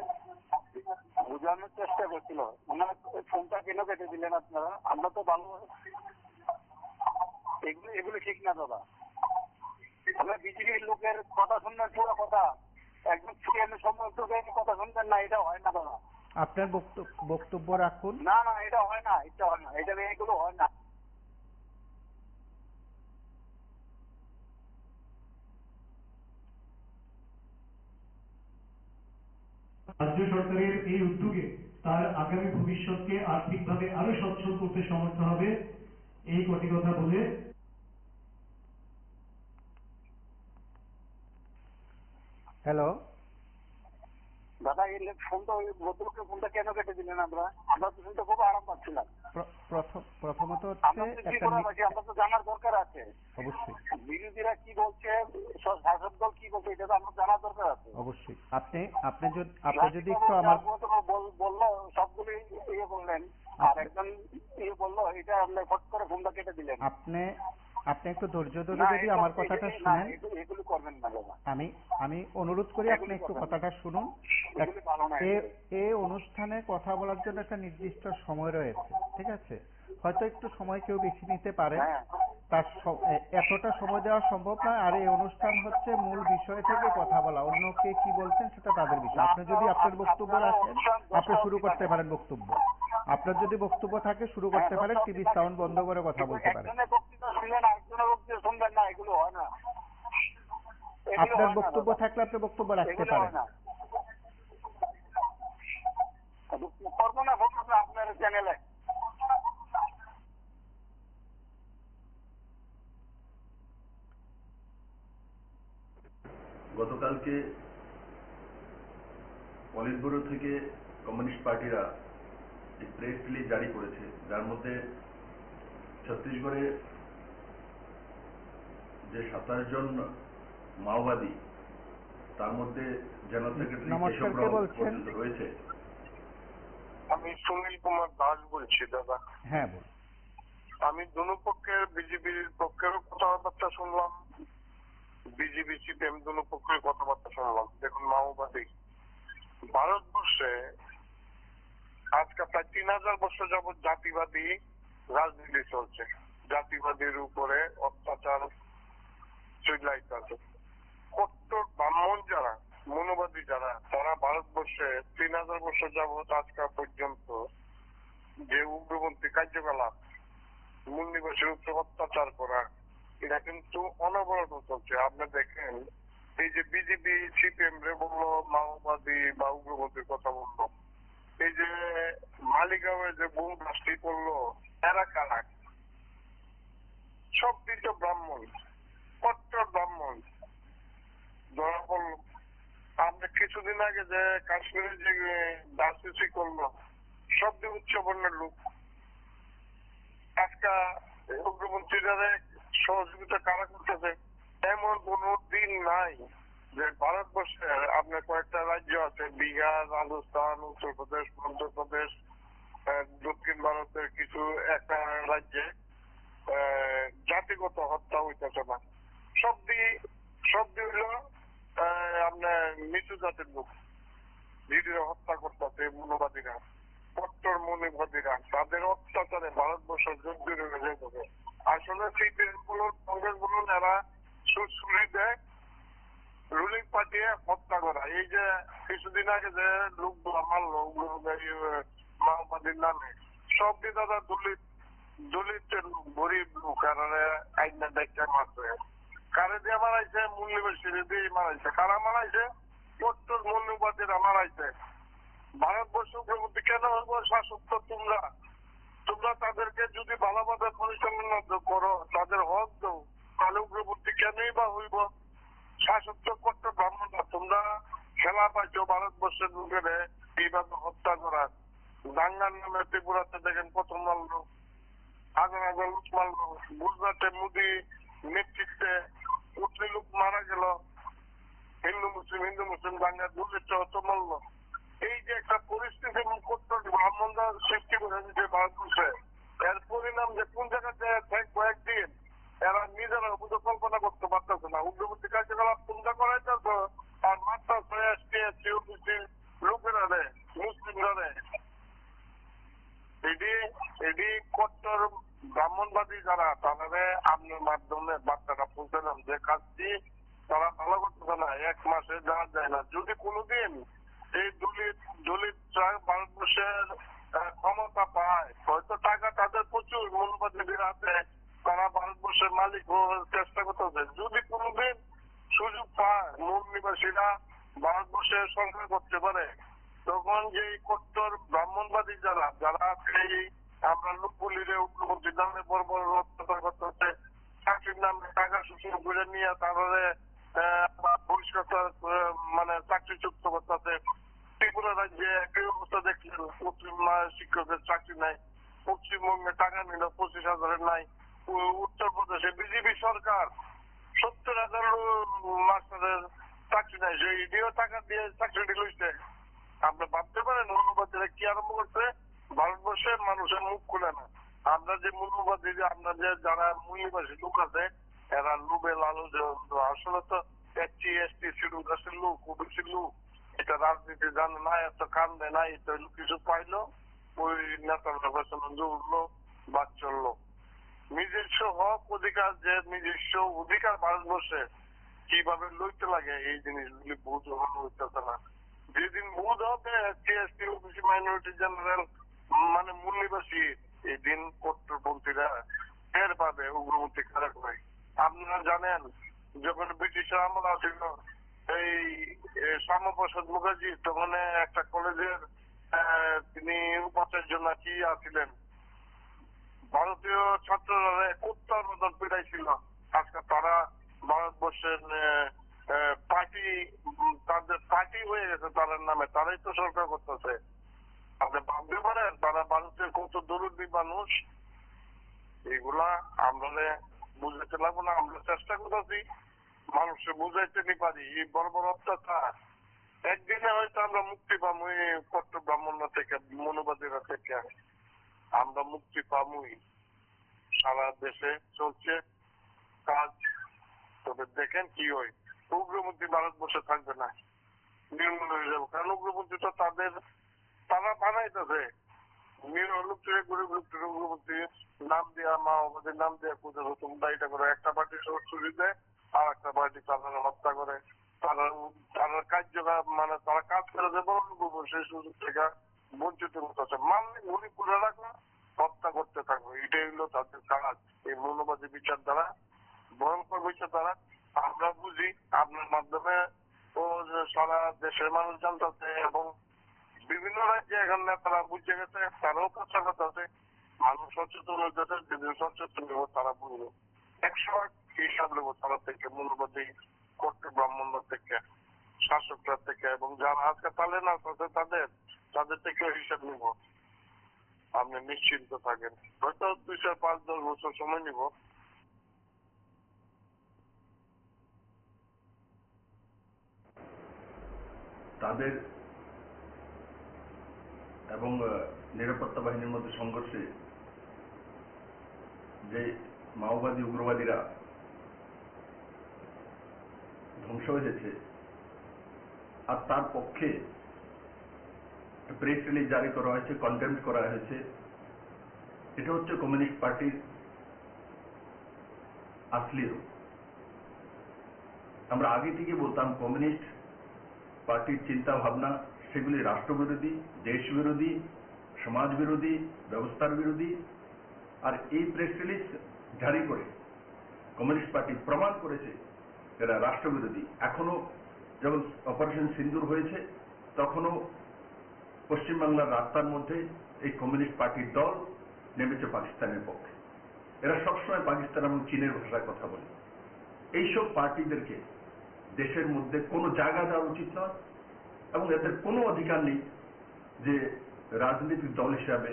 বোঝানোর চেষ্টা করছিল, ওনার ফোনটা কেন কেটে দিলেন আপনারা? আমরা তো ভালো, এগুলো ঠিক না দাদা। আমরা বিজেপির লোকের কথা শুনবেন, পুরো কথা, একদম সিএম সমস্ত কথা শুনবেন না, এটা হয় না দাদা। আপনার বক্তব্য রাখুন। না, এটা হয় না, এটা এগুলো হয় না। রাজ্য সরকারের এই উদ্যোগে তার আগামী ভবিষ্যৎকে আর্থিকভাবে আরো সচ্ছল করতে সমর্থ হবে, এই কটি কথা বলে হ্যালো, দাদা এই ফোনটা ওই ভদ্রলোকের ফোনটা কেন কেটে দিলেন? আমরা তো শুনতে খুব আরাম পাচ্ছিলাম। প্রথমত আমরা হচ্ছে তো একটা ত্রিপুরাবাসী, আমরা তো জানার দরকার আছে অবশ্যই বিরোধীরা কি বলছে, শাসক দল কি বলছে, এটা তো আমার জানার দরকার আছে। অবশ্যই আপনি যদি একটু আমার বললো সবগুলি ইয়ে বললেন, আর একজন ইয়ে বললো, এটা আপনি ফট করে ফোনটা কেটে দিলেন। আপনি একটু ধৈর্য ধরে না, যদি আমার কথাটা শুনেন, এগুলি করবেন না দাদা। আমি অনুরোধ করি আপনি একটু কথাটা শুনুন। এগুলি ভালো না। এই অনুষ্ঠানে কথা বলার জন্য একটা নির্দিষ্ট সময় রয়েছে, ঠিক আছে? হয়তো একটু সময় কেউ বেশি নিতে পারে, হ্যাঁ, তার এতটা সময় দেওয়া সম্ভব নয়। আর এই অনুষ্ঠান হচ্ছে মূল বিষয় থেকে কথা বলা, অন্য কে কি বলছেন সেটা তাদের বিষয়। আপনি যদি আপনার বক্তব্য রাখেন, আপনি শুরু করতে পারেন বক্তব্য। আপনার যদি বক্তব্য থাকে শুরু করতে পারেন, টিভির সাউন্ড বন্ধ করে কথা বলতে পারেন। একজনের বক্তৃতা শুনলেন, আরেকজনের বক্তৃতা শুনবেন না, এগুলো হয় না। আপনার বক্তব্য থাকলে আপনি বক্তব্য রাখতে পারেন। করবো না ফোন আপনার চ্যানেলে। গতকালকে পলিট ব্যুরো থেকে কমিউনিস্ট পার্টিরা এক প্রেস রিলিজ জারি করেছে, যার মধ্যে ছত্তিশগড়ে যে 27 জন মাওবাদী, তার মধ্যে জেনারেল সেক্রেটারি নমস্কার, কেশব কে রাও বলছেন? পর্যন্ত রয়েছে। আমি সুনীল কুমার দাস বলছি দাদা। হ্যাঁ, বল। আমি দুনো পক্ষের, বিজেপির পক্ষেরও কথাবার্তা শুনলাম, বিজেপি সিপিএম দুনো পক্ষের কথাবার্তা শুনলাম। দেখুন, মাওবাদী ভারতবর্ষে আজকে প্রায় 3000 বছর যাবৎ জাতিবাদী রাজনীতি চলছে। জাতিবাদীর উপরে অত্যাচার চলাইতেছে। কট্টর ব্রাহ্মণ যারা, মনোবাদী যারা, তারা ভারতবর্ষে 3000 বছর যাবৎ আজকা পর্যন্ত যে উগ্রপন্থী কার্যকলাপ, মূল নিবাসীর উপরে অত্যাচার করা, এটা কিন্তু অনবরত চলছে। আপনি দেখেন, এই যে বিজেপি সিপিএম রে বললো মাওবাদী বা উগ্রপন্থীর কথা বললো, এই যে মালিগাঁওয়ে যে বোম ব্লাস্টি করলো, এরা কারা? সব দিকে ব্রাহ্মণ, কট্টর ব্রাহ্মণ ধরা পড়লো। আপনি কিছুদিন আগে যে কাশ্মীরে যে দাসী করলো, সব দিকে উচ্চ বর্ণের লোক। আজকা উগ্রপন্থীরা সহযোগিতা কারা করতেছে? এমন কোন দিন নাই যে ভারতবর্ষের আপনার কয়েকটা রাজ্য আছে, বিহার, রাজস্থান, উত্তরপ্রদেশ, মধ্যপ্রদেশ, দক্ষিণ ভারতের কিছু একটা রাজ্যে জাতিগত হত্যা হইতেছে না। সব হইল আপনার নিচু জাতির লোক, দিদিরা হত্যা করতেছে মনোবাদীরা, কট্টর মনোবাদীরা। তাদের অত্যাচারে ভারতবর্ষ জর্জরিত হয়ে যাবে। আসলে সিপিএম বলুন, কংগ্রেস বলুন, এরা সুড়সুড়ি দেয় রুলিং পার্টি হত্যা করা। এই যে কিছুদিন আগে যে লোকগুলা মারলো মাওবাদীর নামে, সব দিয়ে দাদা দলিত গরিব লোক, আইনা দেখতে মারছে। কারে দিয়ে মারাইছে? মূল্যবাসী দিয়ে মারাইছে। কারা মারাইছে? কট্টর মূল্যবাদীরা মারাইছে। ভারতবর্ষ উগ্রপন্থী কেন হইব? শাসক তো তোমরা তাদেরকে যদি ভালোভাবে পরিচালনা করো, তাদের হক দাও, তাহলে উগ্রপন্থী কেনই বা হইব? শাসক তো কট্টর ব্রাহ্মণরা। তোমরা খেলা পাইছো ভারতবর্ষের লোকের এইভাবে হত্যা করা। দাঙ্গার নামে ত্রিপুরাতে দেখেন কত মারলো, হাজার হাজার লোক মারলো। গুজরাটে মোদী নেতৃত্বে প্রতি লোক মারা গেল। হিন্দু মুসলিম দাঙ্গা দুর্নীতি হতো মারলো। এই যে একটা পরিস্থিতি কট্টর ব্রাহ্মণরা সৃষ্টি করে দিচ্ছে ভারতবর্ষে, এর পরিণাম যে কোন জায়গাতে থাকবো একদিন, এরা নিজেরা বুঝে কল্পনা করতে পারতেছে না। উগ্রপন্থী কার্যকলাপ তোমরা করাইতেছ, আর মারতেছে এসটি ওবিসি লোকেরা রে, মুসলিমরা রে। এটি কট্টর ব্রাহ্মণবাদী যারা, তাদের আপনার মাধ্যমে বার্তাটা পৌঁছালাম যে কাজটি তারা ভালো করতেছে না, 1 মাসে যাওয়া যায় না। যদি কোনোদিন এই দলিত ভারতবর্ষের ক্ষমতা পায়, হয়তো টাকা তাদের প্রচুর, মনোবাদীদের আছে, তারা ভারতবর্ষের মালিক হওয়ার চেষ্টা করতেছে। যদি কোনোদিন সুযোগ পায় মূল নিবাসীরা ভারতবর্ষের সরকার করতে পারে, তখন যে কট্টর ব্রাহ্মণবাদী যারা যারা এই আমরা লোকগুলিরে উগ্রপন্থী নামে বড় বড় অত্যাচার করতেছে, চাকরির নামে টাকা শোষণ করে নিয়ে তারপরে বহিষ্কার মানে চাকরি চুক্ত করতেছে। ত্রিপুরা রাজ্যে একই অবস্থা দেখলেন, মুসলিম শিক্ষকের চাকরি নাই, পশ্চিমবঙ্গে টাকা নিল 25,000 নাই, উত্তরপ্রদেশে বিজেপি সরকার 70,000 মাস্টারের চাকরি নাই, যে ইডিও টাকা দিয়ে চাকরি লইছে। আপনি ভাবতে পারেন মৌলবাদীরা কি আরম্ভ করছে? ভারতবর্ষের মানুষের মুখ খুলে না। আমরা যে মৌলবাদী আমরা যে যারা মূল্যবাসী লোক আছে এরা লোভে লালচ, আসলে তো SC ST শিডিউল কাস্টের লোক, ওবিসি লোক, এটা রাজনীতি জানে না, এত কান্দে না, এটা কিছু পাইলো ওই নেতার পেছনে উঠলো বা চললো। নিজস্ব হক অধিকার, যে নিজস্ব অধিকার ভারতবর্ষে কিভাবে লইতে লাগে এই জিনিসগুলি বুঝ হইতেছে না। যেদিন বুঝ হবে SC ST OBC minority general মানে মূল্যবাসী, এই দিন কট্টরপন্থীরা টের পাবে উগ্রপন্থী কারা করে। আপনারা জানেন যখন ব্রিটিশের আমল আসছিল এই শ্যামাপ্রসাদ মুখার্জি তখন একটা কলেজের তিনি উপাচার্য না কি আছিলেন, ভারতীয় ছাত্ররা কুত্তার মতন পিটাইছিল। আজকে তারা ভারতবর্ষের পার্টি, তাদের পার্টি হয়ে গেছে তাদের নামে, তারাই তো সরকার করতেছে। আপনি ভাবতে পারেন তারা ভারতের কত দরিদ্র মানুষ। এগুলা আমরা বুঝাইতে লাগবো না, আমরা চেষ্টা করতেছি মানুষকে বুঝাইতে নি পারি। এই বড় বড় অত্যাচার একদিনে হয়তো আমরা মুক্তি পাবো এই কট্টর ব্রাহ্মণরা থেকে, মনোবাদীরা থেকে আমরা মুক্তি পাবই। সারা দেশে চলছে কাজ, তবে দেখেন কি হয়। উগ্রপন্থী ভারতবর্ষে থাকবে না, নির্মূল হয়ে যাবে। কারণ উগ্রপন্থী তো তারা বানাইতেছে গরিব লোকটির উগ্রপন্থী নাম দেওয়া, মাওবাদীর নাম দেওয়া, কোথাও তোমরা এটা করে। একটা পার্টি সুযোগ দেয় আর একটা পার্টি তারা হত্যা করে, তারা কার্যকর মানে তারা কাজ করে দেবো সেই সুযোগ থেকে বঞ্চিত করতেছে। মানলে গরিব করে রাখো, হত্যা করতে থাকো, এটাই হলো তাদের কাজ। এই মৌলবাদী বিচার দ্বারা, ভয়ঙ্কর বিচার দ্বারা আমরা বুঝি আপনার মাধ্যমে ও সারা দেশের মানুষ জানতেছে এবং বিভিন্ন রাজ্যে এখন তারা বুঝে গেছে, তারাও প্রচার করতেছে, মানুষ সচেতন হইতেছে। যেদিন সচেতন হবো তারা বুঝবো, 100 হিসাব নেবো তারা থেকে, মূল্যবাদী কট্টর ব্রাহ্মণরা থেকে, শাসকরা থেকে, এবং যারা আজকে তালে না আছে তাদের থেকে হিসাব নিব। আপনি নিশ্চিন্ত থাকেন, হয়তো 2, 5, 10 বছর সময় নিব। তাদের এবং নিরাপত্তা বাহিনীর মধ্যে সংঘর্ষে যে মাওবাদী উগ্রবাদীরা ধ্বংস হয়েছে, আর তার পক্ষে প্রেস রিলিজ জারি করা হয়েছে, কন্ডেম করা হয়েছে। এটা হচ্ছে কমিউনিস্ট পার্টির আসলি রূপ। আমরা আগে থেকে বলতাম কমিউনিস্ট পার্টির চিন্তা ভাবনা সেগুলি রাষ্ট্রবিরোধী, দেশ বিরোধী, সমাজ বিরোধী, ব্যবস্থার বিরোধী। আর এই প্রেস রিলিজ জারি করে কমিউনিস্ট পার্টি প্রমাণ করেছে এরা রাষ্ট্রবিরোধী। এখনো যখন অপারেশন সিন্দুর হয়েছে তখনও পশ্চিমবাংলার রাস্তার মধ্যে এই কমিউনিস্ট পার্টির দল নেমেছে পাকিস্তানের পক্ষে। এরা সবসময় পাকিস্তান এবং চীনের ভাষায় কথা বলে। এইসব পার্টিদেরকে দেশের মধ্যে কোনো জায়গা দেওয়া উচিত নয় এবং এদের কোনো অধিকার নেই যে রাজনৈতিক দল হিসাবে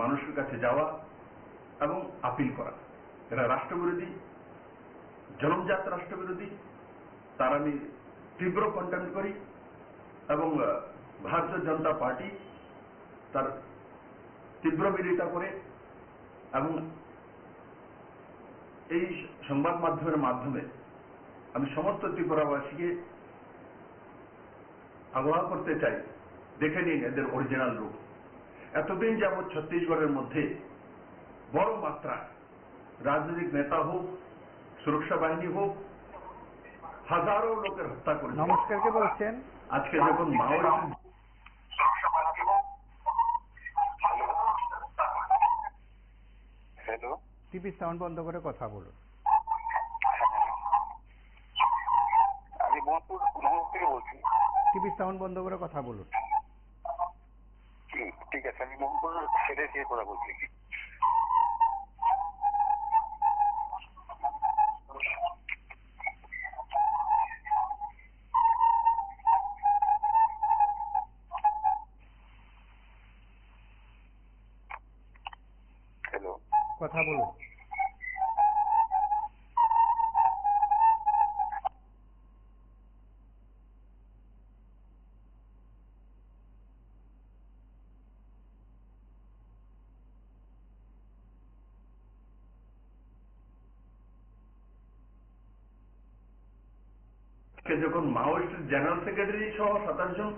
মানুষের কাছে যাওয়া এবং আপিল করা। এরা রাষ্ট্রবিরোধী, জনমজাত রাষ্ট্রবিরোধী। তার আমি তীব্র কন্ডেম করি এবং ভারতীয় জনতা পার্টি তার তীব্র বিরোধিতা করে এবং এই সংবাদ মাধ্যমের মাধ্যমে আমি সমস্ত ত্রিপুরাবাসীকে আগ্রহ করতে চাই, দেখে নিন এদের অরিজিনাল রূপ। এতদিন যাবৎ ছত্তিশগড়ের মধ্যে বড় মাত্রায় রাজনৈতিক নেতা হোক, সুরক্ষা বাহিনী হোক, হাজারো লোকের হত্যা করেছে। নমস্কার, কে বলছেন? আজকে যখন মাওবাদী হ্যালো, টিভি সাউন্ড বন্ধ করে কথা বলুন। আমি মোহনপুর থেকে বলছি। টিভি সাউন্ড বন্ধ করে কথা বলুন। ঠিক আছে, আমি মঙ্গল সেটা দিয়ে কথা বলছি। হ্যালো, কথা বলুন। যখন মাওয়িস্ট জেনারেল সেক্রেটারি সহ 27 জন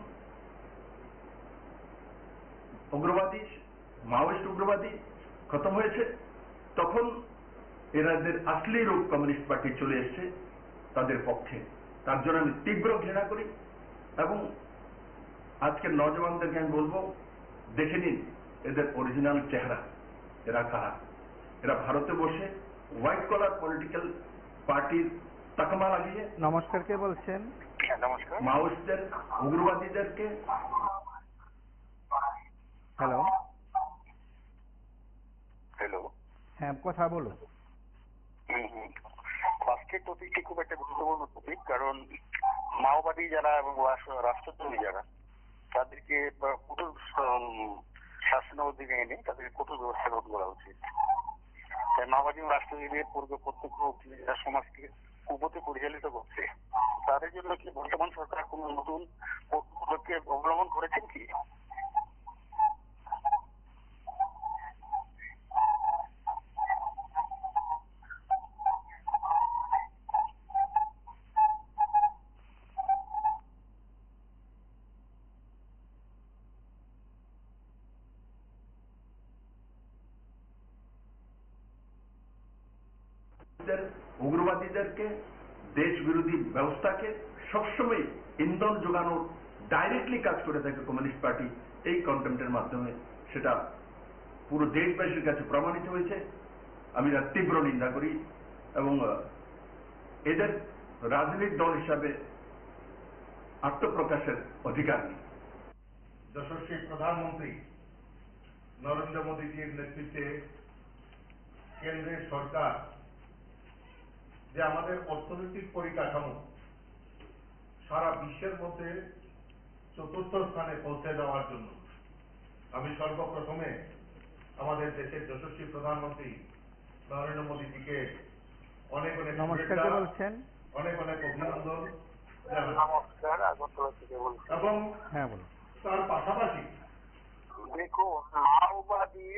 উগ্রবাদী, মাওয়িস্ট উগ্রবাদী খতম হয়েছে, তখন এরাদের আসলি রূপ কমিউনিস্ট পার্টি চলে এসছে তাদের পক্ষে। তার জন্য আমি তীব্র ঘৃণা করি এবং আজকের নজওয়ানদেরকে আমি বলবো, দেখে নিন এদের অরিজিনাল চেহারা, এরা কারা। এরা ভারতে বসে হোয়াইট কলার পলিটিক্যাল পার্টির তাকমা লাগিয়ে নমস্কার, কে বলছেন? নমস্কার। মাওয়িস্টদের, উগ্রবাদীদেরকে। হ্যালো, হ্যালো, হ্যাঁ কথা বলুন। আজকের টপিকটি খুব একটা গুরুত্বপূর্ণ টপিক, কারণ মাওবাদী যারা এবং রাষ্ট্রদ্রোহী যারা, তাদেরকে কঠোর শাসনের অধীনে এনে তাদেরকে কঠোর ব্যবস্থা গ্রহণ করা উচিত। তাই মাওবাদী এবং রাষ্ট্রদ্রোহীদের পূর্ব প্রত্যক্ষ সমাজকে কুপথে পরিচালিত করছে, তাদের জন্য কি বর্তমান সরকার কোন নতুন পদক্ষেপ অবলম্বন করেছেন কি? উগ্রবাদীদেরকে, দেশ বিরোধী ব্যবস্থাকে সবসময় ইন্ধন যোগানোর ডাইরেক্টলি কাজ করে থাকে কমিউনিস্ট পার্টি এই কন্টেম্পটের মাধ্যমে। সেটা পুরো দেশবাসীর কাছে প্রমাণিত হয়েছে। আমি তার তীব্র নিন্দা করি এবং এদের রাজনৈতিক দল হিসাবে আত্মপ্রকাশের অধিকার নেই। যশস্বী প্রধানমন্ত্রী নরেন্দ্র মোদীজির নেতৃত্বে কেন্দ্রের সরকার যে আমাদের অর্থনৈতিক পরিকাঠামো সারা বিশ্বের মধ্যে ৪র্থ স্থানে পৌঁছে দেওয়ার জন্য আমি সর্বপ্রথমে আমাদের দেশের যশস্বী প্রধানমন্ত্রী নরেন্দ্র মোদীজিকে অনেক অনেক নমস্কার, কে বলছেন? অনেক অনেক অভিনন্দন নমস্কার, আগরতলা থেকে বলছি। এবং হ্যাঁ বলুন। তার পাশাপাশি দেখুন, মাওবাদী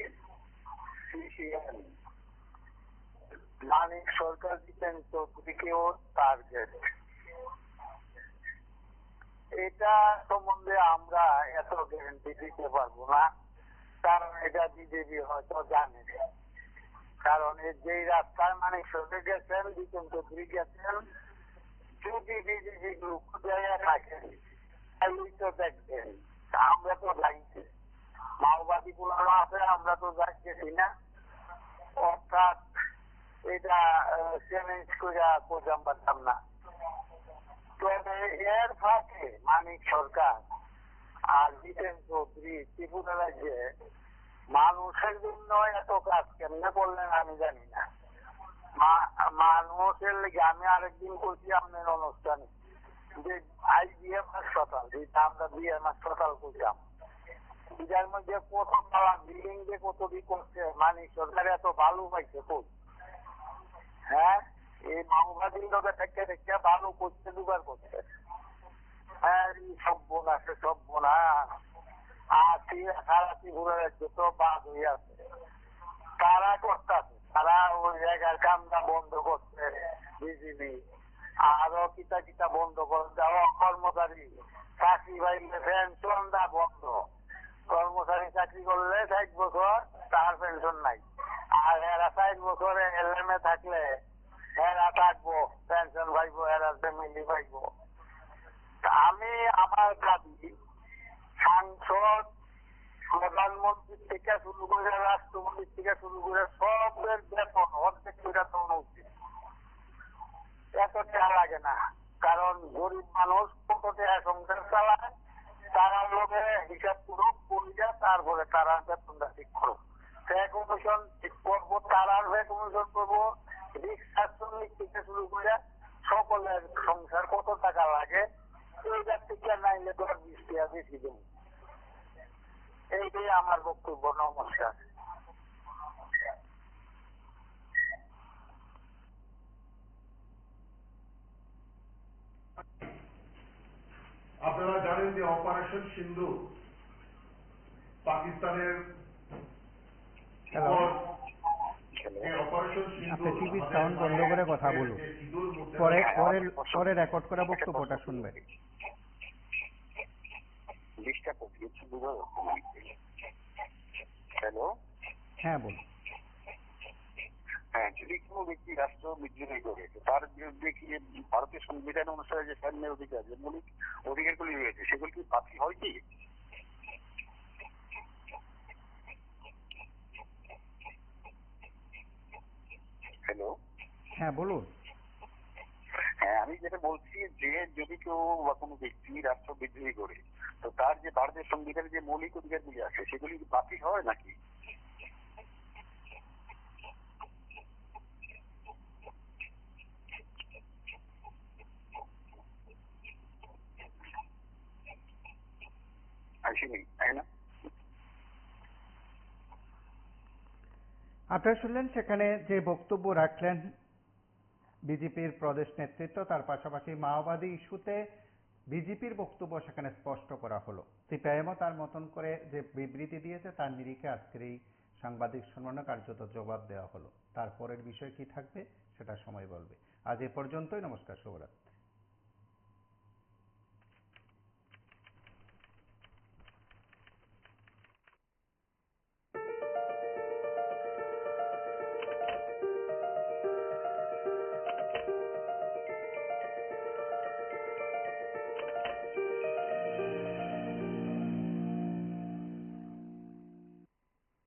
মানিক সরকার দিতেন চৌধুরীকেও টার্গেট, এটা সম্বন্ধে আমরা এত গ্যারান্টি দিতে পারবো না, কারণ এটা বিজেপি হয়তো জানে। কারণ যেই রাস্তায় মানিক সরকার গেছেন, দিতেন চৌধুরী গেছেন, যদি বিজেপি লোক জায়গায় থাকেন তাহলেই তো দেখবেন। আমরা তো যাইছি, মাওবাদী গুলো আছে, আমরা তো যাইতেছি না। অর্থাৎ এটা চ্যালেঞ্জ করে করতাম পারতাম না। তবে এর ফাঁকে মানিক সরকার আর জিতেন চৌধুরী ত্রিপুরা রাজ্যে মানুষের জন্য এত কাজ কেমনে করলেন আমি জানি না। মানুষের লেগে আমি আরেকদিন করছি আপনার অনুষ্ঠানে যে IBM হাসপাতাল, যেটা আমরা BM হাসপাতাল করতাম, যার মধ্যে প্রথম বিল্ডিং যে কতটি করছে মানিক সরকার এত ভালো পাইছে কই? হ্যাঁ, এই মাওবাদীর লোকে থেকে দেখে ভালো করছে, দুবার করছে। হ্যাঁ, সব বোনাছে, সব বোনা আশি সারা ত্রিপুরা রাজ্য তো বাদ হয়ে আছে। তারা করতেছে, তারা ওই জায়গার কামটা বন্ধ করছে বিজেপি, আরো কিতা কিতা বন্ধ করে দেওয়া, কর্মচারী চাকরি পাইলে পেনশনটা বন্ধ। কর্মচারী চাকরি করলে 60 বছর তার পেনশন নাই, আর এরা 60 বছরে LMA থাকলে এরা থাকবো, পেনশন পাইবো, এরা ফ্যামিলি পাইবো। আমি আমার দাবি, সাংসদ, প্রধানমন্ত্রী থেকে শুরু করে রাষ্ট্রপতি থেকে শুরু করে সবের বেতন অর্ধেক করে দেওয়া উচিত। এত টাকা লাগে না, কারণ গরিব মানুষ কত টাকা সংসার চালায়, তারা লোকে হিসাব করুক, তারপরে তারা বেতনটা ঠিক করো। ব্যয় কমিশন ঠিক করবো, তারার ব্যয় কমিশন করবো, রিক্সা শ্রমিক থেকে শুরু করে সকলের সংসার কত টাকা লাগে এইটার থেকে নাইলে তো 20 টাকা বেশি দেবো। এইটাই আমার বক্তব্য। নমস্কার। আপনারা জানেন যে অপারেশন সিন্ধু পাকিস্তানের হ্যালো, এই অপারেশন সিন্ধু আপনি টিভির সাউন্ড বন্ধ করে কথা বলুন, পরে পরে পরে রেকর্ড করা বক্তব্যটা শুনবে। হ্যালো, হ্যাঁ বলুন। হ্যাঁ, যদি কোনো ব্যক্তি রাষ্ট্র বিদ্রোহী করে তার বিরুদ্ধে কি ভারতীয় সংবিধান অনুসারে যে সৈন্যের অধিকার, যে মৌলিক অধিকারগুলি রয়েছে সেগুলি কি বাতিল হয় কি? হ্যালো, হ্যাঁ বলুন। হ্যাঁ, আমি যেটা বলছি যে যদি কেউ বা কোনো ব্যক্তি রাষ্ট্র বিদ্রোহী করে তো তার যে ভারতীয় সংবিধানের যে মৌলিক অধিকারগুলি আছে সেগুলি কি বাতিল হয় নাকি? আসেনি, তাই না? আপনারা শুনলেন সেখানে যে বক্তব্য রাখলেন বিজেপির প্রদেশ নেতৃত্ব, তার পাশাপাশি মাওবাদী ইস্যুতে বিজেপির বক্তব্য সেখানে স্পষ্ট করা হলো। সিপিআইএমও তার মতন করে যে বিবৃতি দিয়েছে তার নিরিখে আজকের এই সাংবাদিক সম্মেলনে কার্যত জবাব দেওয়া হলো। তারপরের বিষয় কি থাকবে সেটা সময় বলবে। আজ এ পর্যন্তই। নমস্কার, শুভরাত্রি।